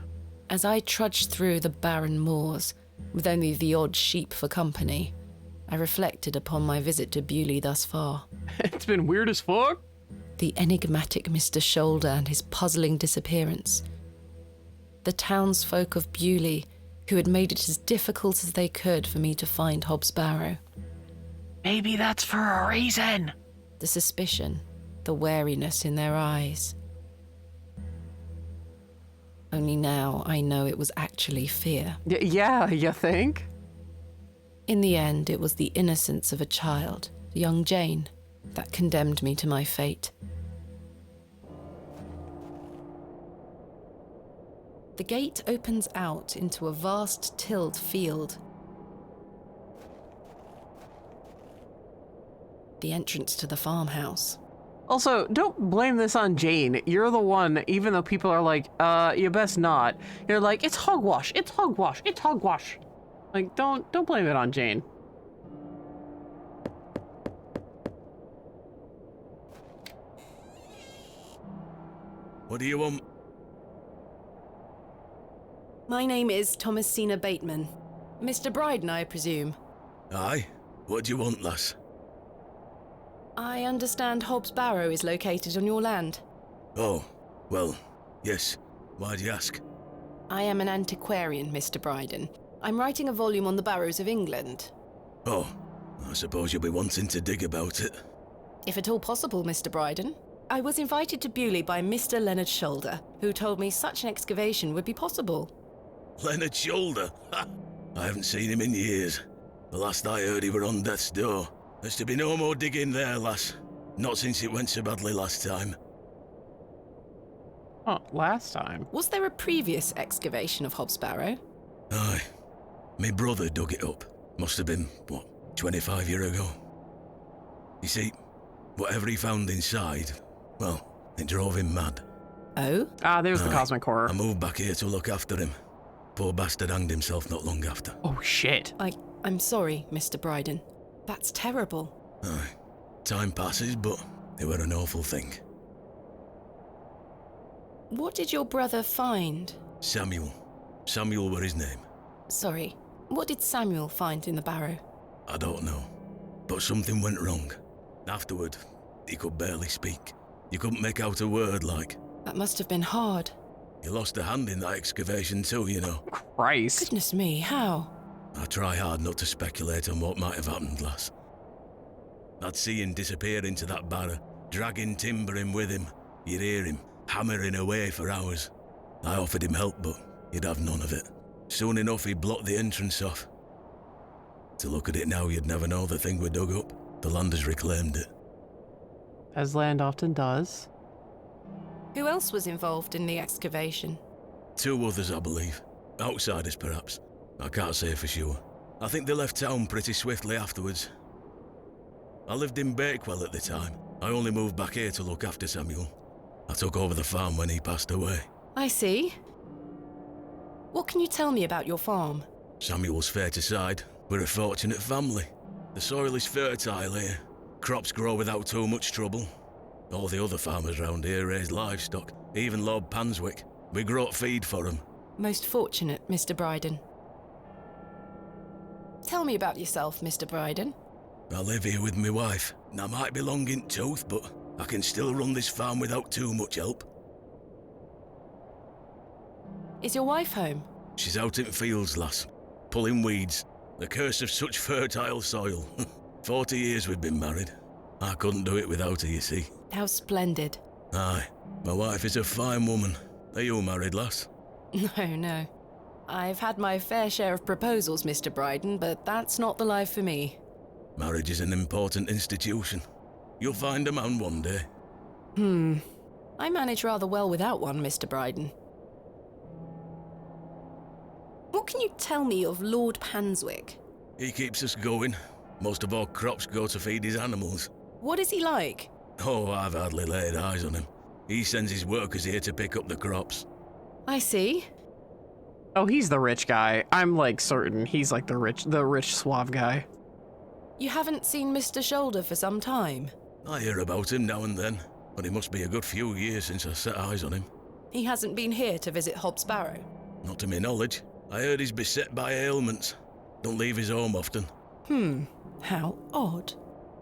As I trudged through the barren moors, with only the odd sheep for company, I reflected upon my visit to Bewley thus far. It's been weird as fuck. The enigmatic Mr. Shoulder and his puzzling disappearance. The townsfolk of Bewley, who had made it as difficult as they could for me to find Hobbs Barrow. Maybe that's for a reason. The suspicion, the wariness in their eyes. Only now I know it was actually fear. Yeah, you think? In the end, it was the innocence of a child, young Jane, that condemned me to my fate. The gate opens out into a vast tilled field. The entrance to the farmhouse. Also, don't blame this on Jane. You're the one, even though people are like, you best not. You're like, it's hogwash, it's hogwash, it's hogwash. Like, don't blame it on Jane. What do you want? My name is Thomasina Bateman. Mr. Bryden, I presume. Aye. What do you want, lass? I understand Hobbs Barrow is located on your land. Oh, well, yes. Why do you ask? I am an antiquarian, Mr. Bryden. I'm writing a volume on the Barrows of England. Oh, I suppose you'll be wanting to dig about it. If at all possible, Mr. Bryden. I was invited to Bewley by Mr. Leonard Shoulder, who told me such an excavation would be possible. Leonard Shoulder? Ha! I haven't seen him in years. The last I heard he were on death's door. There's to be no more digging there, lass. Not since it went so badly last time. Oh, last time? Was there a previous excavation of Hobbs Barrow? Aye. My brother dug it up. Must have been, 25 years ago. You see, whatever he found inside, well, it drove him mad. Oh? Ah, there's the cosmic horror. I moved back here to look after him. Poor bastard hanged himself not long after. Oh, shit. I'm sorry, Mr. Bryden. That's terrible. Aye. Time passes, but it were an awful thing. What did your brother find? Samuel. Samuel were his name. Sorry, what did Samuel find in the barrow? I don't know. But something went wrong. Afterward, he could barely speak. You couldn't make out a word, like. That must have been hard. He lost a hand in that excavation too, you know. Christ. Goodness me, how? I try hard not to speculate on what might have happened, lass. I'd see him disappear into that barrow, dragging timber in with him. You'd hear him hammering away for hours. I offered him help, but he'd have none of it. Soon enough, he blocked the entrance off. To look at it now, you'd never know the thing we dug up. The land has reclaimed it. As land often does. Who else was involved in the excavation? 2 others, I believe. Outsiders, perhaps. I can't say for sure. I think they left town pretty swiftly afterwards. I lived in Bakewell at the time. I only moved back here to look after Samuel. I took over the farm when he passed away. I see. What can you tell me about your farm? Samuel's fair to side. We're a fortunate family. The soil is fertile here. Crops grow without too much trouble. All the other farmers round here raise livestock. Even Lord Panswick. We grow feed for him. Most fortunate, Mr. Bryden. Tell me about yourself, Mr. Bryden. I live here with my wife, and I might be long in tooth, but I can still run this farm without too much help. Is your wife home? She's out in fields, lass, pulling weeds. The curse of such fertile soil. 40 years we've been married. I couldn't do it without her, you see. How splendid. Aye, my wife is a fine woman. Are you married, lass? No. I've had my fair share of proposals, Mr. Bryden, but that's not the life for me. Marriage is an important institution. You'll find a man one day. I manage rather well without one, Mr. Bryden. What can you tell me of Lord Panswick? He keeps us going. Most of our crops go to feed his animals. What is he like? Oh, I've hardly laid eyes on him. He sends his workers here to pick up the crops. I see. Oh, he's the rich guy. I'm like certain he's like the rich suave guy. You haven't seen Mr. Shoulder for some time? I hear about him now and then, but it must be a good few years since I set eyes on him. He hasn't been here to visit Hobbs Barrow? Not to my knowledge. I heard he's beset by ailments. Don't leave his home often. How odd.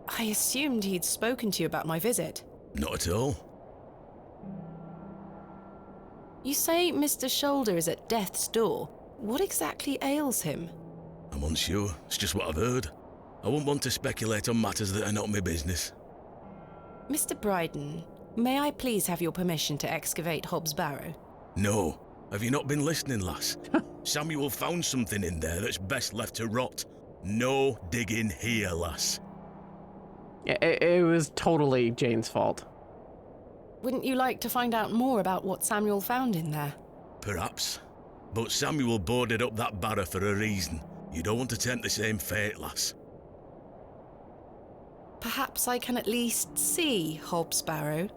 I assumed he'd spoken to you about my visit. Not at all. You say Mr. Shoulder is at death's door. What exactly ails him? I'm unsure. It's just what I've heard. I wouldn't want to speculate on matters that are not my business. Mr. Bryden, may I please have your permission to excavate Hobbs Barrow? No. Have you not been listening, lass? Samuel found something in there that's best left to rot. No digging here, lass. It was totally Jane's fault. Wouldn't you like to find out more about what Samuel found in there? Perhaps. But Samuel boarded up that barrow for a reason. You don't want to tempt the same fate, lass. Perhaps I can at least see Hobbs Barrow.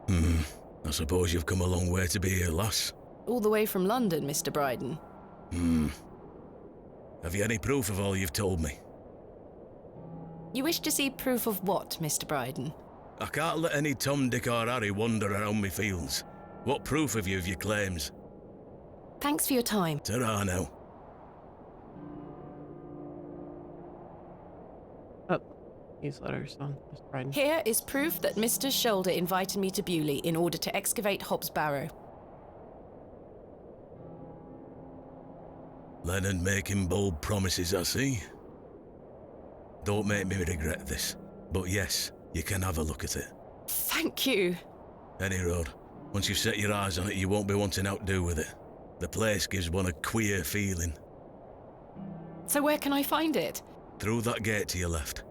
I suppose you've come a long way to be here, lass. All the way from London, Mr. Bryden. Have you any proof of all you've told me? You wish to see proof of what, Mr. Bryden? I can't let any Tom, Dick or Harry wander around me fields. What proof have you of your claims? Thanks for your time. Ta-ra now. Newsletters on Mr. Bryden. Here is proof that Mr. Shoulder invited me to Bewley in order to excavate Hobbs Barrow. Leonard making bold promises, I see. Don't make me regret this, but yes, you can have a look at it. Thank you. Any road. Once you've set your eyes on it, you won't be wanting outdo with it. The place gives one a queer feeling. So where can I find it? Through that gate to your left.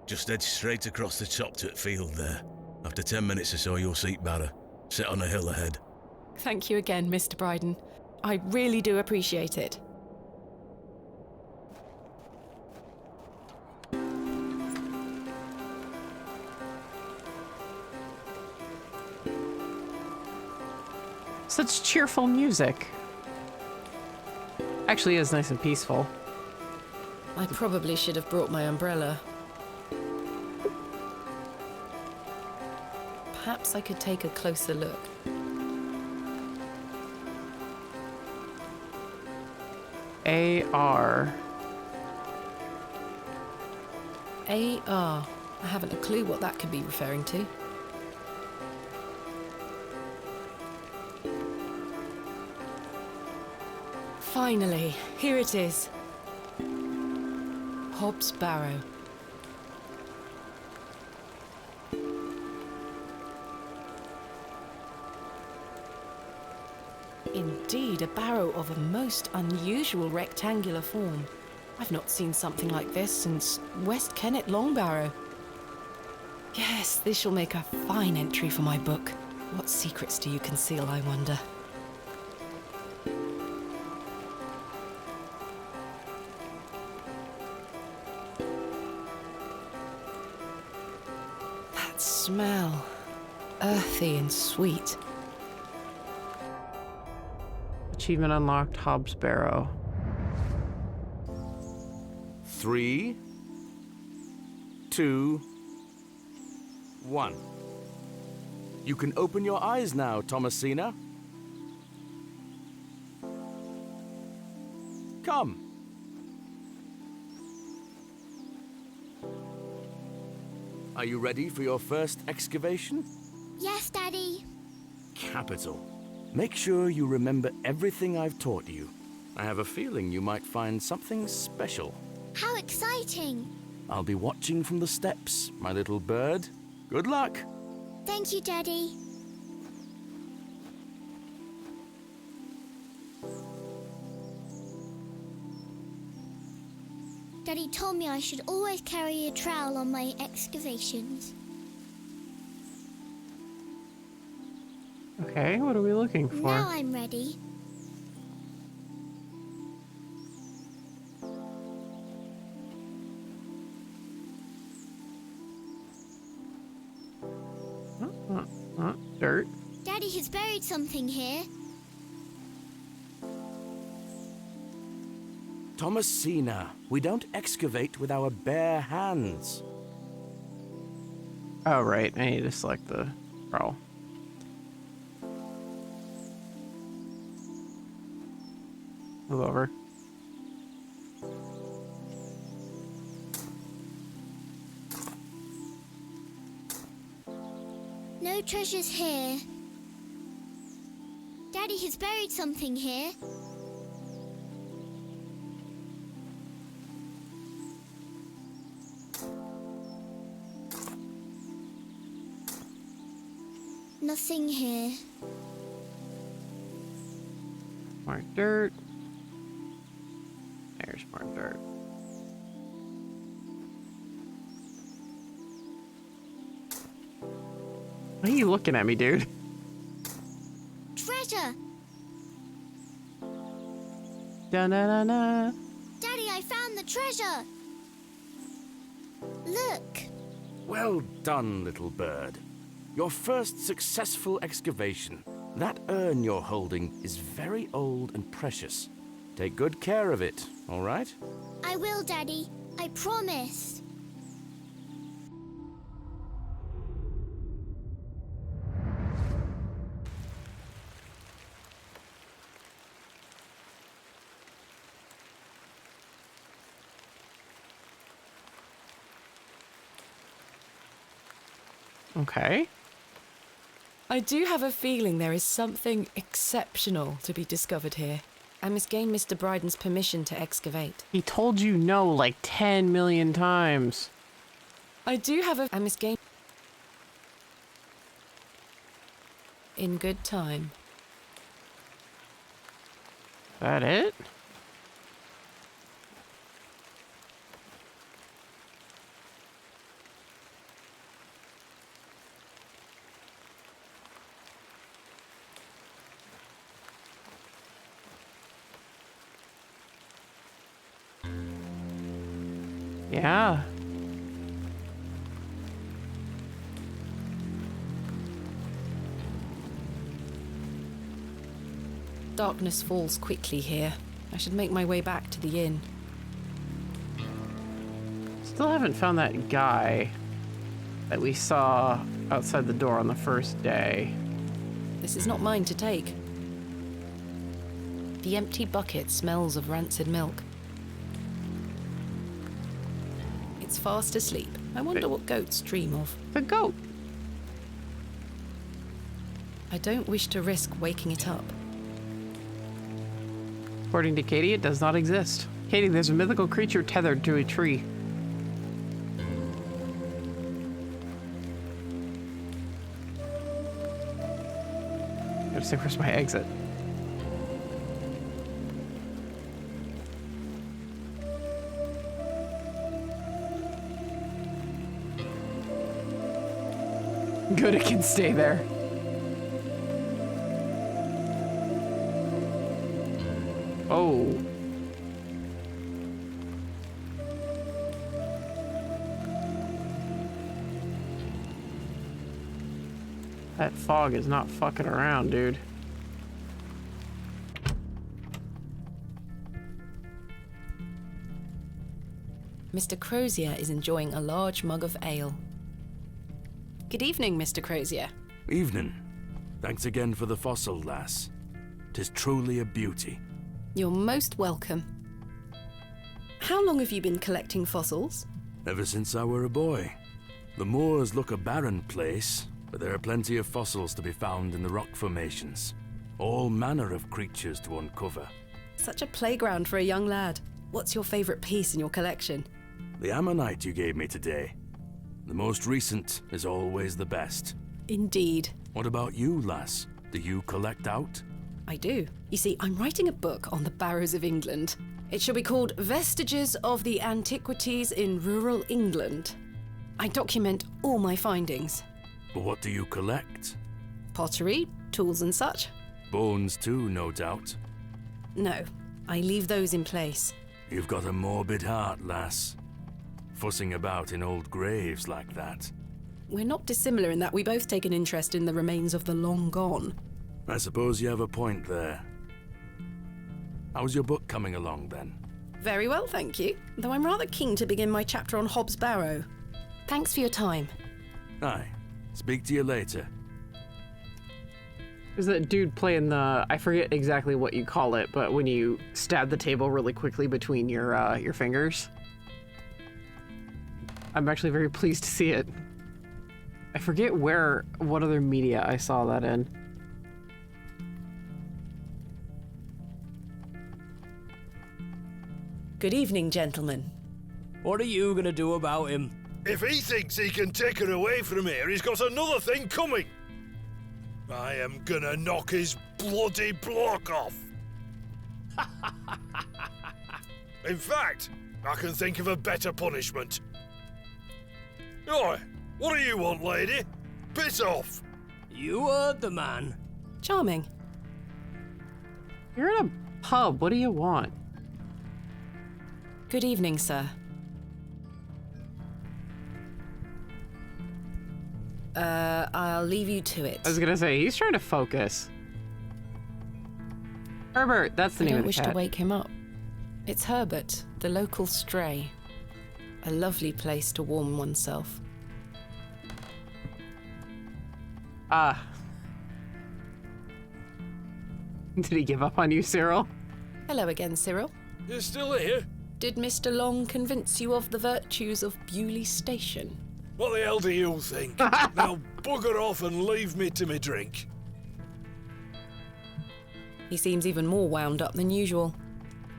Just head straight across the top to the field there. After 10 minutes or so, you'll see Barrow, set on a hill ahead. Thank you again, Mr. Bryden. I really do appreciate it. Such cheerful music. Actually, is nice and peaceful. I probably should have brought my umbrella. Perhaps I could take a closer look. AR. AR. I haven't a clue what that could be referring to. Finally, here it is. Hobbs Barrow. Indeed, a barrow of a most unusual rectangular form. I've not seen something like this since West Kennet Long Barrow. Yes, this shall make a fine entry for my book. What secrets do you conceal, I wonder? That smell. Earthy and sweet. Achievement unlocked, Hobbs Barrow. 3, 2, 1. You can open your eyes now, Thomasina. Come. Are you ready for your first excavation? Yes, Daddy. Capital. Make sure you remember everything I've taught you. I have a feeling you might find something special. How exciting. I'll be watching from the steps, my little bird. Good luck. Thank you, Daddy. Daddy told me I should always carry a trowel on my excavations. Okay, what are we looking for? Now I'm ready. Dirt. Daddy has buried something here. Thomasina, we don't excavate with our bare hands. Oh, right. I need to select the trowel. Move over. No treasures here. Daddy has buried something here. Nothing here. More dirt. There's more dirt. Why are you looking at me, dude? Treasure! Da-na-na-na. Daddy, I found the treasure! Look! Well done, little bird. Your first successful excavation. That urn you're holding is very old and precious. Take good care of it, all right? I will, Daddy. I promise. Okay. I do have a feeling there is something exceptional to be discovered here. I must gain Mr. Bryden's permission to excavate. He told you no like 10 million times. I do have a... I must gain... in good time. That it? Yeah. Darkness falls quickly here. I should make my way back to the inn. Still haven't found that guy that we saw outside the door on the first day. This is not mine to take. The empty bucket smells of rancid milk. It's fast asleep. I wonder what goats dream of. The goat. I don't wish to risk waking it up. According to Katie, it does not exist. Katie, there's a mythical creature tethered to a tree. Gotta say, where's my exit? Good, it can stay there. Oh. That fog is not fucking around, dude. Mr. Crozier is enjoying a large mug of ale. Good evening, Mr. Crozier. Evening. Thanks again for the fossil, lass. 'Tis truly a beauty. You're most welcome. How long have you been collecting fossils? Ever since I were a boy. The moors look a barren place, but there are plenty of fossils to be found in the rock formations. All manner of creatures to uncover. Such a playground for a young lad. What's your favourite piece in your collection? The ammonite you gave me today. The most recent is always the best. Indeed. What about you, lass? Do you collect out? I do. You see, I'm writing a book on the Barrows of England. It shall be called Vestiges of the Antiquities in Rural England. I document all my findings. But what do you collect? Pottery, tools and such. Bones too, no doubt. No, I leave those in place. You've got a morbid heart, lass. Fussing about in old graves like that. We're not dissimilar in that we both take an interest in the remains of the long gone. I suppose you have a point there. How's your book coming along, then? Very well, thank you. Though I'm rather keen to begin my chapter on Hobbs Barrow. Thanks for your time. Aye. Speak to you later. There's that dude playing the, I forget exactly what you call it, but when you stab the table really quickly between your fingers. I'm actually very pleased to see it. I forget what other media I saw that in. Good evening, gentlemen. What are you gonna do about him? If he thinks he can take her away from here, he's got another thing coming. I am gonna knock his bloody block off. In fact, I can think of a better punishment. Oi, what do you want, lady? Piss off! You heard the man. Charming. You're in a pub. What do you want? Good evening, sir. I'll leave you to it. I was gonna say, he's trying to focus. Herbert, that's the name of the I don't wish cat. to wake him up. It's Herbert, the local stray. A lovely place to warm oneself. Ah. Did he give up on you, Cyril? Hello again, Cyril. You're still here? Did Mr. Long convince you of the virtues of Bewley Station? What the hell do you think? Now bugger off and leave me to me drink. He seems even more wound up than usual.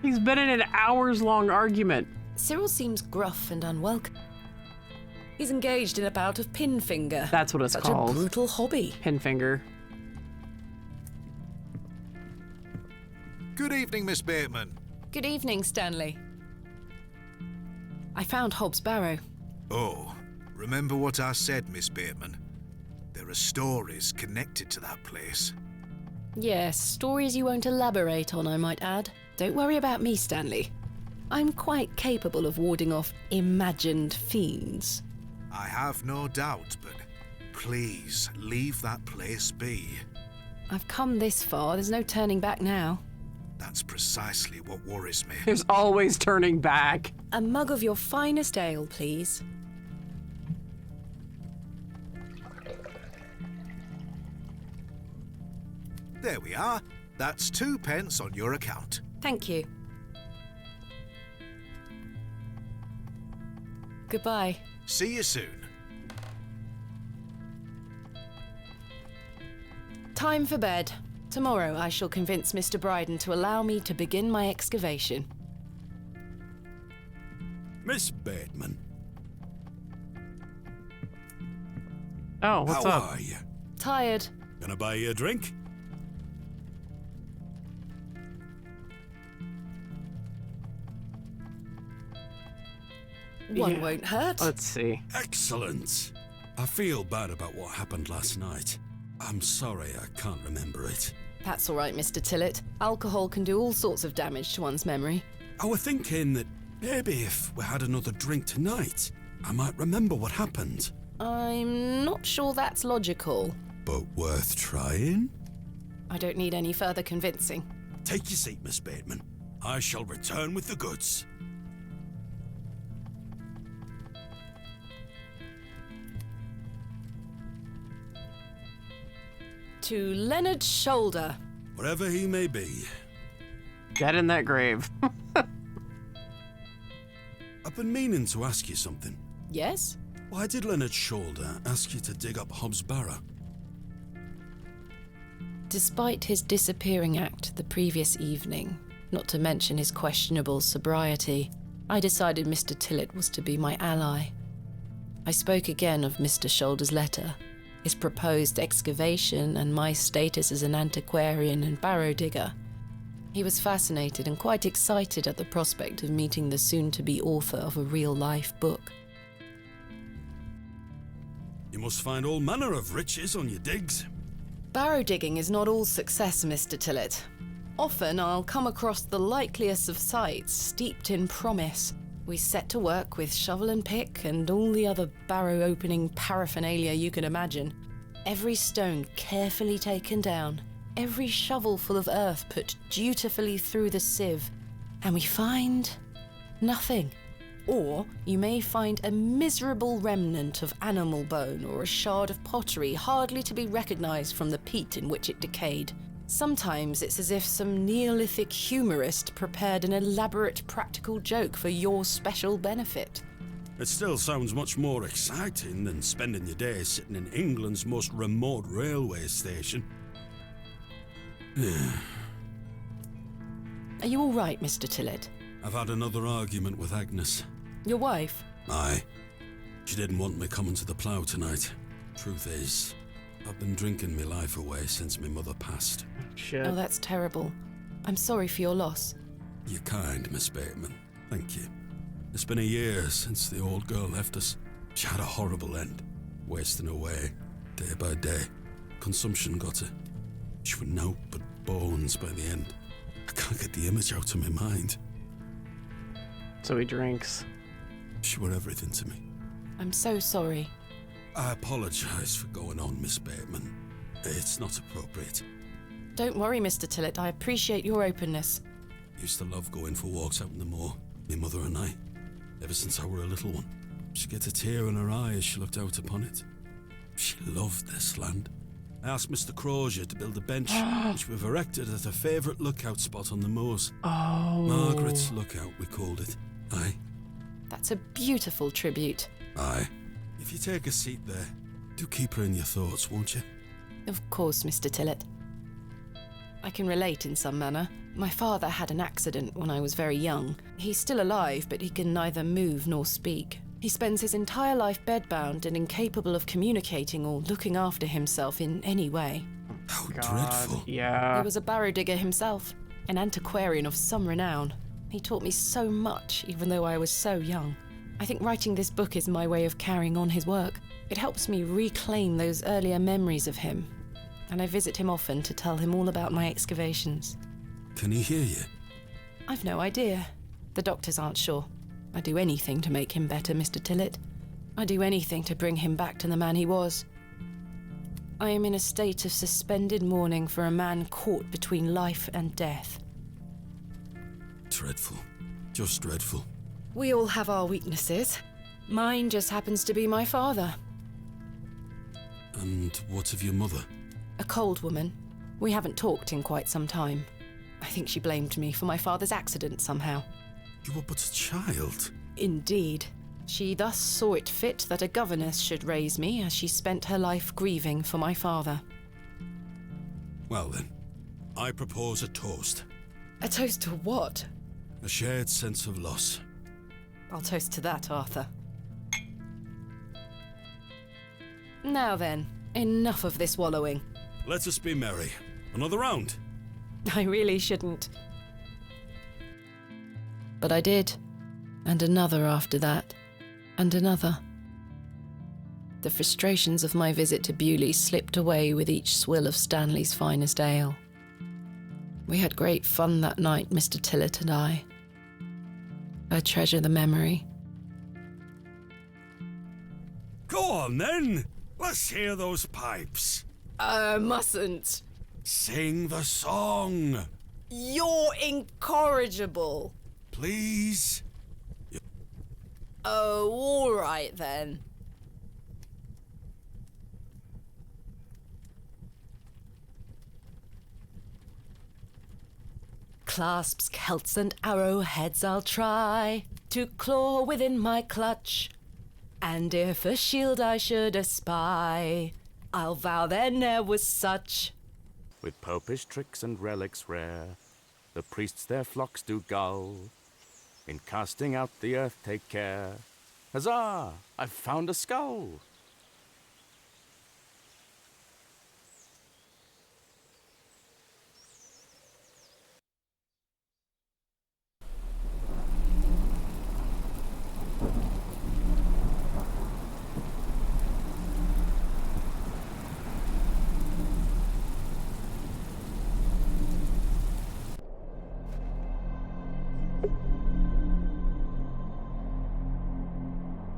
He's been in an hours-long argument. Cyril seems gruff and unwelcome. He's engaged in a bout of pinfinger. That's what it's called. Such a brutal hobby. Pinfinger. Good evening, Miss Bateman. Good evening, Stanley. I found Hobbs Barrow. Oh, remember what I said, Miss Bateman? There are stories connected to that place. Yes, stories you won't elaborate on, I might add. Don't worry about me, Stanley. I'm quite capable of warding off imagined fiends. I have no doubt, but please leave that place be. I've come this far, there's no turning back now. That's precisely what worries me. There's always turning back. A mug of your finest ale, please. There we are. That's 2 pence on your account. Thank you. Goodbye. See you soon. Time for bed. Tomorrow I shall convince Mr. Bryden to allow me to begin my excavation. Miss Bateman. Oh, what's up? How are you? Tired. Gonna buy you a drink? One won't hurt. Let's see. Excellent. I feel bad about what happened last night. I'm sorry I can't remember it. That's all right, Mr. Tillett. Alcohol can do all sorts of damage to one's memory. I was thinking that maybe if we had another drink tonight, I might remember what happened. I'm not sure that's logical. But worth trying? I don't need any further convincing. Take your seat, Miss Bateman. I shall return with the goods. To Leonard's shoulder. Wherever he may be. Dead in that grave. I've been meaning to ask you something. Yes? Why did Leonard Shoulder ask you to dig up Hobbs Barrow? Despite his disappearing act the previous evening, not to mention his questionable sobriety, I decided Mr. Tillett was to be my ally. I spoke again of Mr. Shoulder's letter, his proposed excavation, and my status as an antiquarian and barrow digger. He was fascinated and quite excited at the prospect of meeting the soon-to-be author of a real-life book. You must find all manner of riches on your digs. Barrow digging is not all success, Mr. Tillett. Often I'll come across the likeliest of sites steeped in promise. We set to work with shovel and pick and all the other barrow opening paraphernalia you can imagine. Every stone carefully taken down, every shovel full of earth put dutifully through the sieve, and we find nothing. Or you may find a miserable remnant of animal bone or a shard of pottery hardly to be recognised from the peat in which it decayed. Sometimes it's as if some Neolithic humorist prepared an elaborate practical joke for your special benefit. It still sounds much more exciting than spending your days sitting in England's most remote railway station. Are you all right, Mr. Tillett? I've had another argument with Agnes. Your wife? Aye. She didn't want me coming to the plough tonight. Truth is, I've been drinking my life away since my mother passed. Shit. Oh, that's terrible. I'm sorry for your loss. You're kind, Miss Bateman. Thank you. It's been a year since the old girl left us. She had a horrible end, wasting away, day by day. Consumption got her. She was naught but bones by the end. I can't get the image out of my mind. So he drinks. She were everything to me. I'm so sorry. I apologise for going on, Miss Bateman. It's not appropriate. Don't worry, Mr. Tillett. I appreciate your openness. Used to love going for walks out in the moor, my mother and I, ever since I were a little one. She'd get a tear in her eye as she looked out upon it. She loved this land. I asked Mr. Crozier to build a bench, which we've erected at her favourite lookout spot on the moors. Oh. Margaret's Lookout, we called it. Aye. That's a beautiful tribute. Aye. If you take a seat there, do keep her in your thoughts, won't you? Of course, Mr. Tillett. I can relate in some manner. My father had an accident when I was very young. He's still alive, but he can neither move nor speak. He spends his entire life bedbound and incapable of communicating or looking after himself in any way. How God, dreadful. Yeah. He was a barrow digger himself, an antiquarian of some renown. He taught me so much, even though I was so young. I think writing this book is my way of carrying on his work. It helps me reclaim those earlier memories of him, and I visit him often to tell him all about my excavations. Can he hear you? I've no idea. The doctors aren't sure. I'd do anything to make him better, Mr. Tillett. I'd do anything to bring him back to the man he was. I am in a state of suspended mourning for a man caught between life and death. Dreadful. Just dreadful. We all have our weaknesses. Mine just happens to be my father. And what of your mother? A cold woman. We haven't talked in quite some time. I think she blamed me for my father's accident somehow. You were but a child. Indeed. She thus saw it fit that a governess should raise me as she spent her life grieving for my father. Well then, I propose a toast. A toast to what? A shared sense of loss. I'll toast to that, Arthur. Now then, enough of this wallowing. Let us be merry. Another round. I really shouldn't. But I did. And another after that. And another. The frustrations of my visit to Bewley slipped away with each swill of Stanley's finest ale. We had great fun that night, Mr. Tillett and I. I treasure the memory. Go on then. Let's hear those pipes. Mustn't. Sing the song. You're incorrigible. Please. Oh, all right then. Clasps, celts, and arrowheads I'll try to claw within my clutch, And if a shield I should espy, I'll vow there ne'er was such. With popish tricks and relics rare, the priests their flocks do gull. In casting out the earth take care. Huzzah! I've found a skull!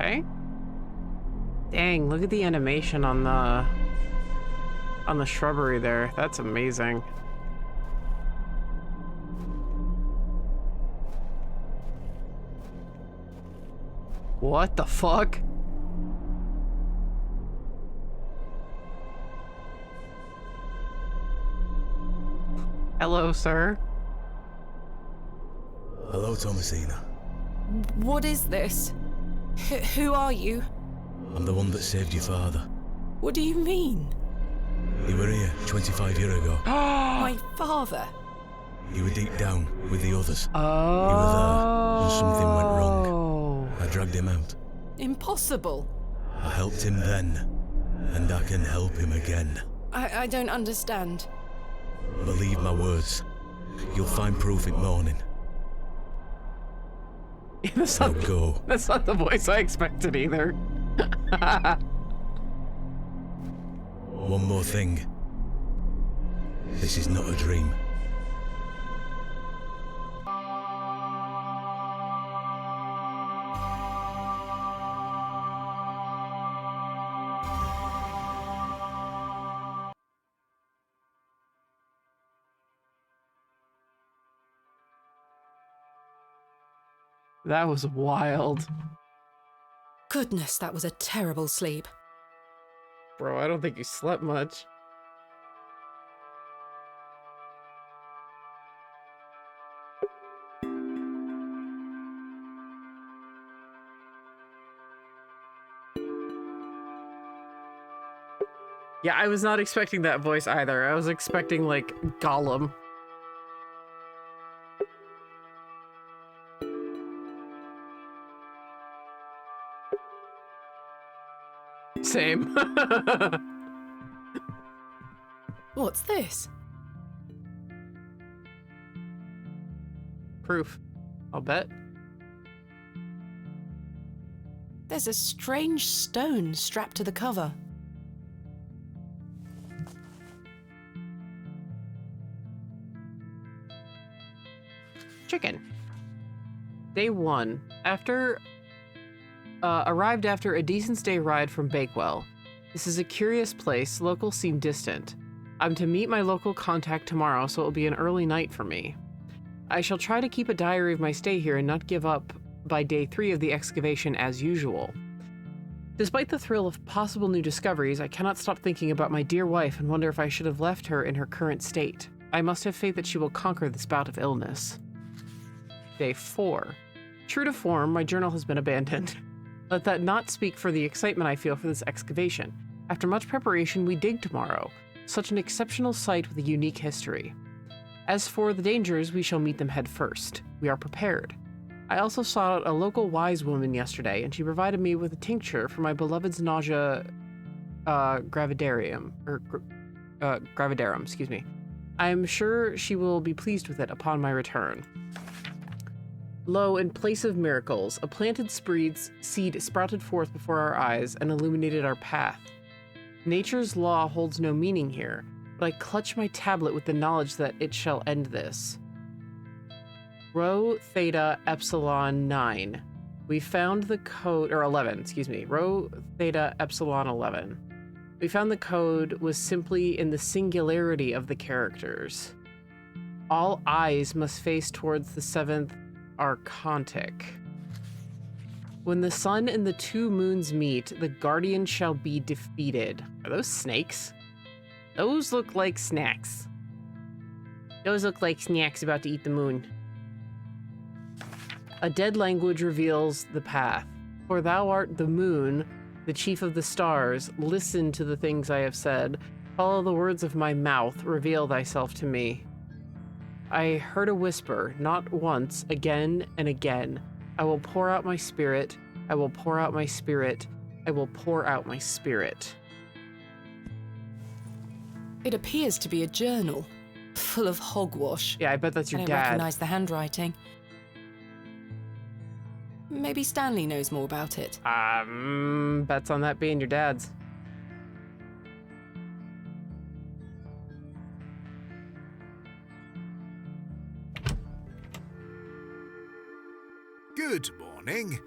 Okay. Dang, look at the animation on the shrubbery there. That's amazing. What the fuck? Hello, sir. Hello, Thomasina. What is this? Who are you? I'm the one that saved your father. What do you mean? You were here 25 years ago. My father? You were deep down with the others. Oh. You were there when something went wrong. I dragged him out. Impossible. I helped him then, and I can help him again. I don't understand. Believe my words. You'll find proof in morning. That's now go. That's not the voice I expected either. One more thing. This is not a dream. That was wild. Goodness, that was a terrible sleep. Bro, I don't think you slept much. Yeah, I was not expecting that voice either. I was expecting, like, Gollum. Same. What's this? Proof. I'll bet. There's a strange stone strapped to the cover. Chicken. Day 1. Arrived after a decent day ride from Bakewell. This is a curious place. Locals seem distant. I'm to meet my local contact tomorrow, so it'll be an early night for me. I shall try to keep a diary of my stay here and not give up by day 3 of the excavation as usual. Despite the thrill of possible new discoveries, I cannot stop thinking about my dear wife and wonder if I should have left her in her current state. I must have faith that she will conquer this bout of illness. Day 4. True to form, my journal has been abandoned. Let that not speak for the excitement I feel for this excavation. After much preparation, we dig tomorrow. Such an exceptional site with a unique history. As for the dangers, we shall meet them head first. We are prepared. I also sought out a local wise woman yesterday, and she provided me with a tincture for my beloved's nausea gravidarum, excuse me. I am sure she will be pleased with it upon my return. Lo, in place of miracles, a planted seed sprouted forth before our eyes and illuminated our path. Nature's law holds no meaning here, but I clutch my tablet with the knowledge that it shall end this. Rho Theta Epsilon 9. We found the code, or 11, excuse me. Rho Theta Epsilon 11. We found the code was simply in the singularity of the characters. All eyes must face towards the 7th Archontic. When the sun and the 2 moons meet, the guardian shall be defeated. Are those snakes? Those look like snacks. Those look like snacks about to eat the moon. A dead language reveals the path. For thou art the moon, the chief of the stars. Listen to the things I have said. Follow the words of my mouth. Reveal thyself to me. I heard a whisper, not once, again and again. I will pour out my spirit. I will pour out my spirit. I will pour out my spirit. It appears to be a journal, full of hogwash. Yeah, I bet that's your I don't dad. recognize the handwriting. Maybe Stanley knows more about it. Bets on that being your dad's. Good morning.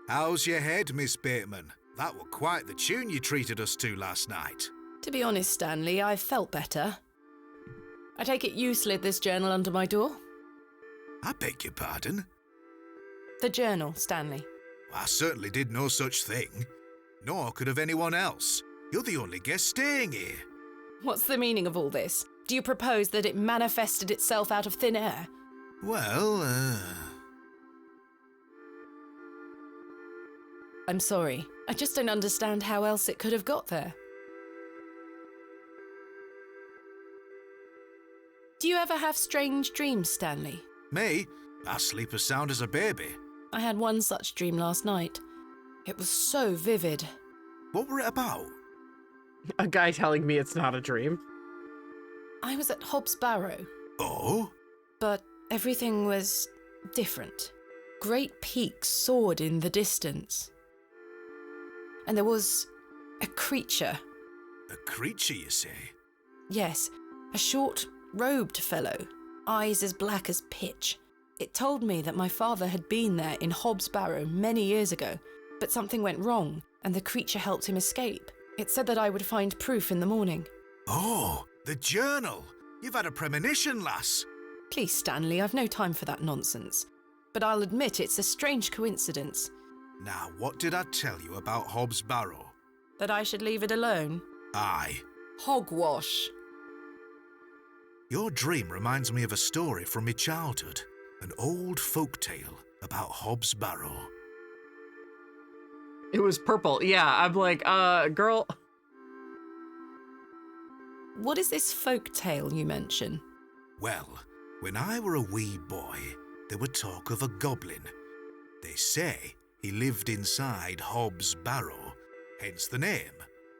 How's your head, Miss Bateman? That were quite the tune you treated us to last night. To be honest, Stanley, I've felt better. I take it you slid this journal under my door? I beg your pardon? The journal, Stanley. I certainly did no such thing. Nor could have anyone else. You're the only guest staying here. What's the meaning of all this? Do you propose that it manifested itself out of thin air? Well, I'm sorry. I just don't understand how else it could have got there. Do you ever have strange dreams, Stanley? Me? I sleep as sound as a baby. I had one such dream last night. It was so vivid. What were it about? A guy telling me it's not a dream. I was at Hobbs Barrow. Oh? But everything was different. Great peaks soared in the distance. And there was a creature. A creature, you say? Yes, a short, robed fellow, eyes as black as pitch. It told me that my father had been there in Hobbs Barrow many years ago, but something went wrong, and the creature helped him escape. It said that I would find proof in the morning. Oh, the journal. You've had a premonition, lass. Please, Stanley, I've no time for that nonsense. But I'll admit it's a strange coincidence. Now, what did I tell you about Hobbs Barrow? That I should leave it alone? Aye. Hogwash. Your dream reminds me of a story from my childhood. An old folk tale about Hobbs Barrow. It was purple. Yeah, I'm like, girl. What is this folk tale you mention? Well, when I were a wee boy, there were talk of a goblin. They say he lived inside Hobbs Barrow, hence the name,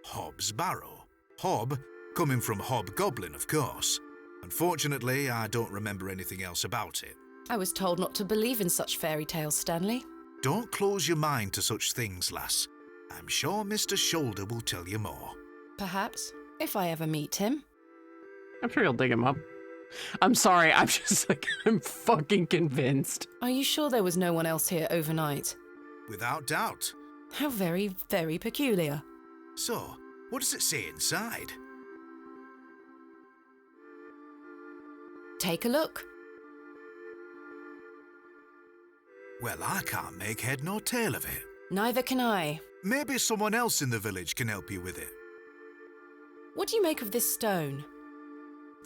Hobbs Barrow. Hob, coming from hobgoblin, of course. Unfortunately, I don't remember anything else about it. I was told not to believe in such fairy tales, Stanley. Don't close your mind to such things, lass. I'm sure Mr. Shoulder will tell you more. Perhaps, if I ever meet him. I'm sure you'll dig him up. I'm sorry, I'm just like, I'm fucking convinced. Are you sure there was no one else here overnight? Without doubt. How very, very peculiar. So, what does it say inside? Take a look. Well, I can't make head nor tail of it. Neither can I. Maybe someone else in the village can help you with it. What do you make of this stone?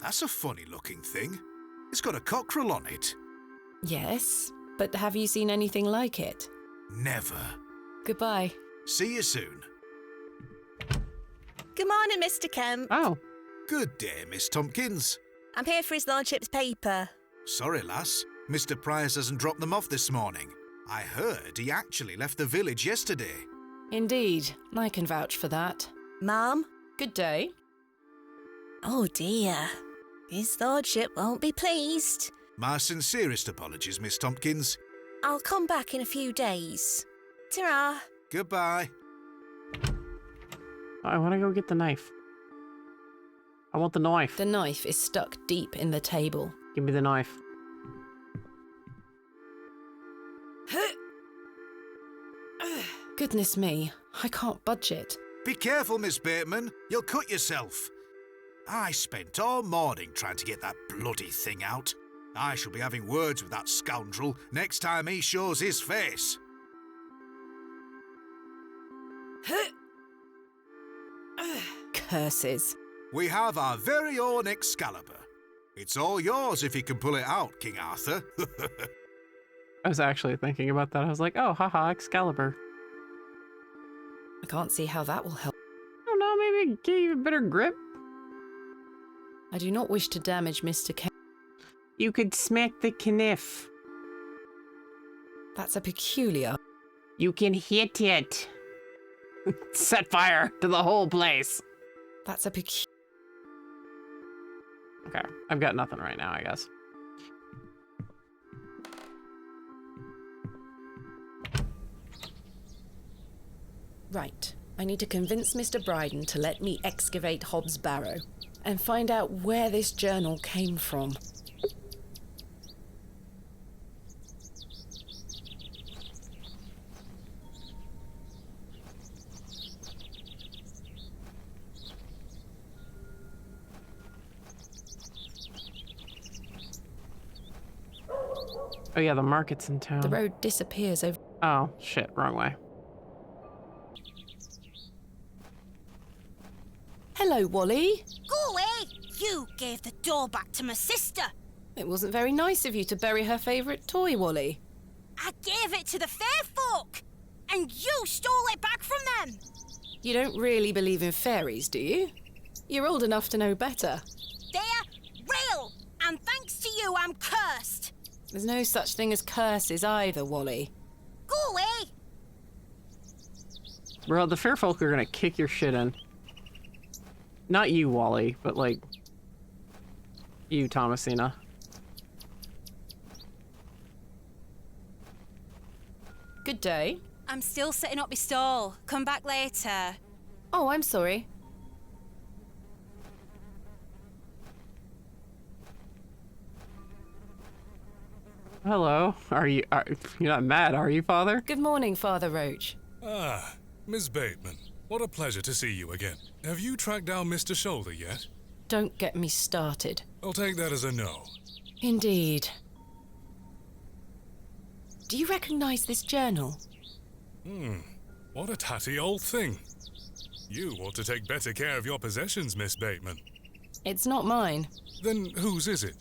That's a funny-looking thing. It's got a cockerel on it. Yes, but have you seen anything like it? Never. Goodbye. See you soon. Good morning, Mr. Kemp. Oh. Good day, Miss Tompkins. I'm here for his lordship's paper. Sorry, lass. Mr. Price hasn't dropped them off this morning. I heard he actually left the village yesterday. Indeed, I can vouch for that. Ma'am? Good day. Oh dear. His lordship won't be pleased. My sincerest apologies, Miss Tompkins. I'll come back in a few days. Ta-ra. Goodbye. I want to go get the knife. I want the knife. The knife is stuck deep in the table. Give me the knife. Goodness me, I can't budge it. Be careful, Miss Bateman. You'll cut yourself. I spent all morning trying to get that bloody thing out. I shall be having words with that scoundrel next time he shows his face. Curses. We have our very own Excalibur. It's all yours if you can pull it out, King Arthur. I was actually thinking about that. I was like, oh, haha, Excalibur. I can't see how that will help. I don't know, maybe give you a better grip? I do not wish to damage Mr. Kenneth. You could smack the kniff. That's a peculiar. You can hit it. Set fire to the whole place. That's a peculiar. Okay, I've got nothing right now, I guess. Right. I need to convince Mr. Bryden to let me excavate Hobbs' Barrow and find out where this journal came from. Oh yeah, the market's in town. The road disappears over... Oh, shit, wrong way. Hello, Wally. Go away! You gave the door back to my sister. It wasn't very nice of you to bury her favourite toy, Wally. I gave it to the fair folk, and you stole it back from them. You don't really believe in fairies, do you? You're old enough to know better. They're real, and thanks to you, I'm cursed. There's no such thing as curses either, Wally. Go away! Bro, the fair folk are gonna kick your shit in. Not you, Wally, but like... you, Thomasina. Good day. I'm still setting up my stall. Come back later. Oh, I'm sorry. Hello. You're not mad, are you, Father? Good morning, Father Roach. Ah, Miss Bateman. What a pleasure to see you again. Have you tracked down Mr. Shoulder yet? Don't get me started. I'll take that as a no. Indeed. Do you recognize this journal? What a tatty old thing. You ought to take better care of your possessions, Miss Bateman. It's not mine. Then whose is it?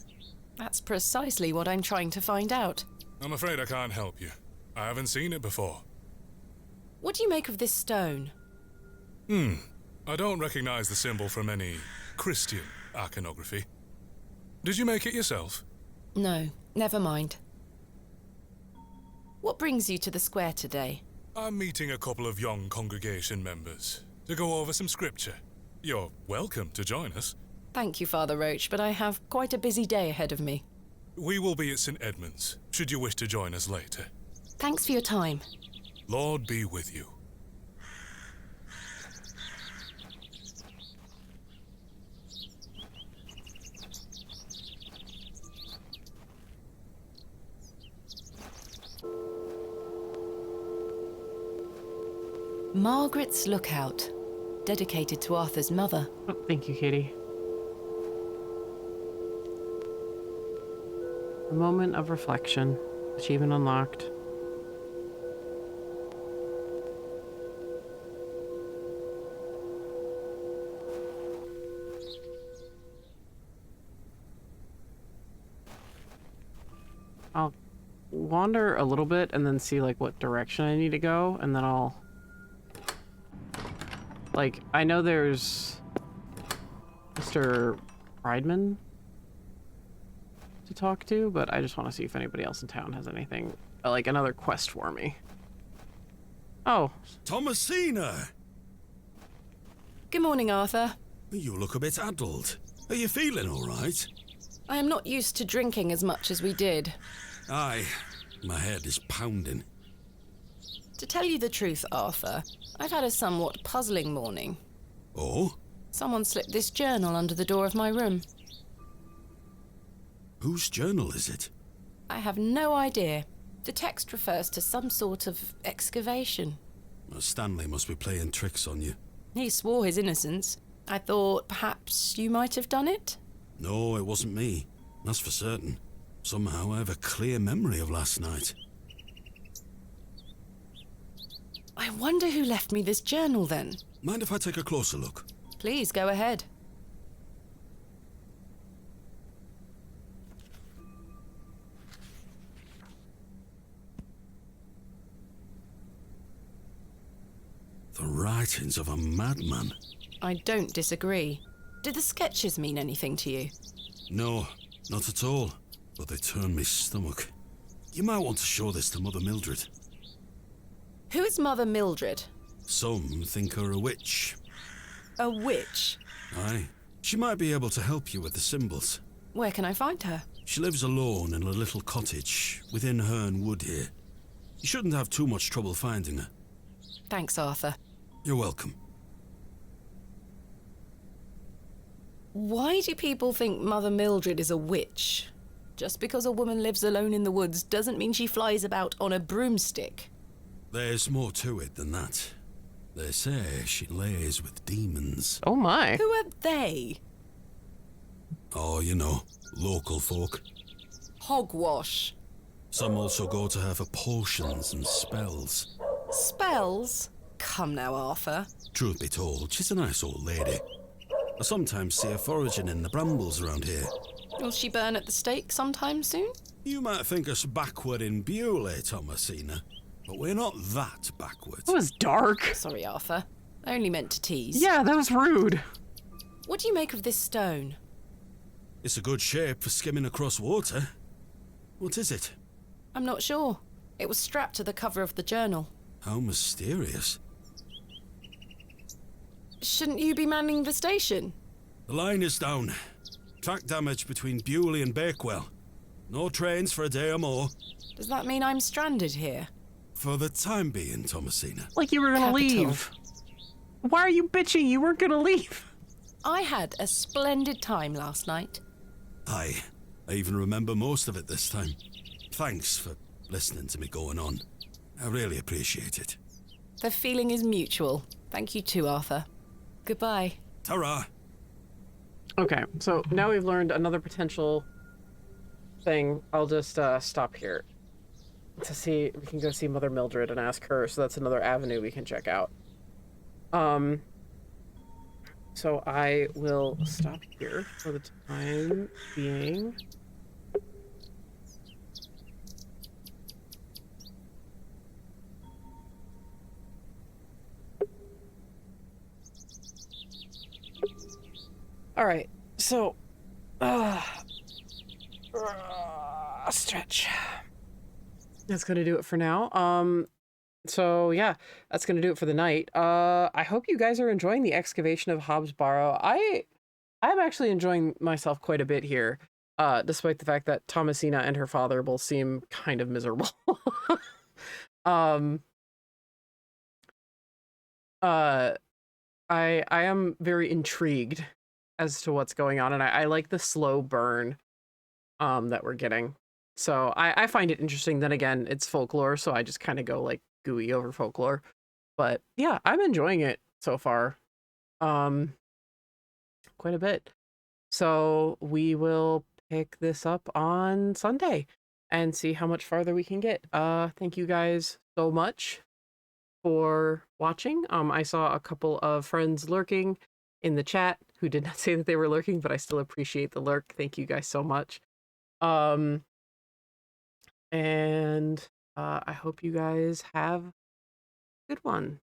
That's precisely what I'm trying to find out. I'm afraid I can't help you. I haven't seen it before. What do you make of this stone? I don't recognize the symbol from any Christian iconography. Did you make it yourself? No, never mind. What brings you to the square today? I'm meeting a couple of young congregation members to go over some scripture. You're welcome to join us. Thank you, Father Roach, but I have quite a busy day ahead of me. We will be at St. Edmund's, should you wish to join us later. Thanks for your time. Lord be with you. Margaret's Lookout, dedicated to Arthur's mother. Oh, thank you, Katie. A moment of reflection. Achievement unlocked. I'll wander a little bit and then see like what direction I need to go, and then I'll... like, I know there's Mr. Friedman to talk to, but I just want to see if anybody else in town has anything, like another quest for me. Oh. Thomasina! Good morning, Arthur. You look a bit addled. Are you feeling all right? I am not used to drinking as much as we did. Aye, my head is pounding. To tell you the truth, Arthur, I've had a somewhat puzzling morning. Oh? Someone slipped this journal under the door of my room. Whose journal is it? I have no idea. The text refers to some sort of excavation. Stanley must be playing tricks on you. He swore his innocence. I thought perhaps you might have done it? No, it wasn't me. That's for certain. Somehow I have a clear memory of last night. I wonder who left me this journal then. Mind if I take a closer look? Please, go ahead. The writings of a madman. I don't disagree. Did the sketches mean anything to you? No, not at all. But they turn me stomach. You might want to show this to Mother Mildred. Who is Mother Mildred? Some think her a witch. A witch? Aye. She might be able to help you with the symbols. Where can I find her? She lives alone in a little cottage within Herne Wood here. You shouldn't have too much trouble finding her. Thanks, Arthur. You're welcome. Why do people think Mother Mildred is a witch? Just because a woman lives alone in the woods doesn't mean she flies about on a broomstick. There's more to it than that. They say she lays with demons. Oh my. Who are they? Oh, you know, local folk. Hogwash. Some also go to her for potions and spells. Spells? Come now, Arthur. Truth be told, she's a nice old lady. I sometimes see her foraging in the brambles around here. Will she burn at the stake sometime soon? You might think us backward in Bewley, Thomasina, but we're not that backward. That was dark. Sorry, Arthur. I only meant to tease. Yeah, that was rude. What do you make of this stone? It's a good shape for skimming across water. What is it? I'm not sure. It was strapped to the cover of the journal. How mysterious. Shouldn't you be manning the station? The line is down. Track damage between Bewley and Bakewell. No trains for a day or more. Does that mean I'm stranded here? For the time being, Thomasina. Like you were gonna leave. Why are you bitching? You weren't gonna leave. I had a splendid time last night. Aye. I even remember most of it this time. Thanks for listening to me going on. I really appreciate it. The feeling is mutual. Thank you too, Arthur. Goodbye. Ta-ra! Okay, so now we've learned another potential thing. I'll just stop here to see we can go see Mother Mildred and ask her, so that's another avenue we can check out. So I will stop here for the time being. All right, so stretch. That's gonna do it for now. So yeah, that's gonna do it for the night. I hope you guys are enjoying the excavation of Hobbs Barrow. I'm actually enjoying myself quite a bit here, despite the fact that Thomasina and her father both seem kind of miserable. I am very intrigued as to what's going on, and I like the slow burn that we're getting. So I find it interesting. Then again, it's folklore, so I just kind of go like gooey over folklore. But yeah, I'm enjoying it so far. Quite a bit. So we will pick this up on Sunday and see how much farther we can get. Thank you guys so much for watching. I saw a couple of friends lurking in the chat who did not say that they were lurking, but I still appreciate the lurk. Thank you guys so much. And I hope you guys have a good one.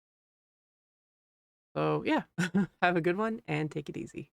So yeah, have a good one and take it easy.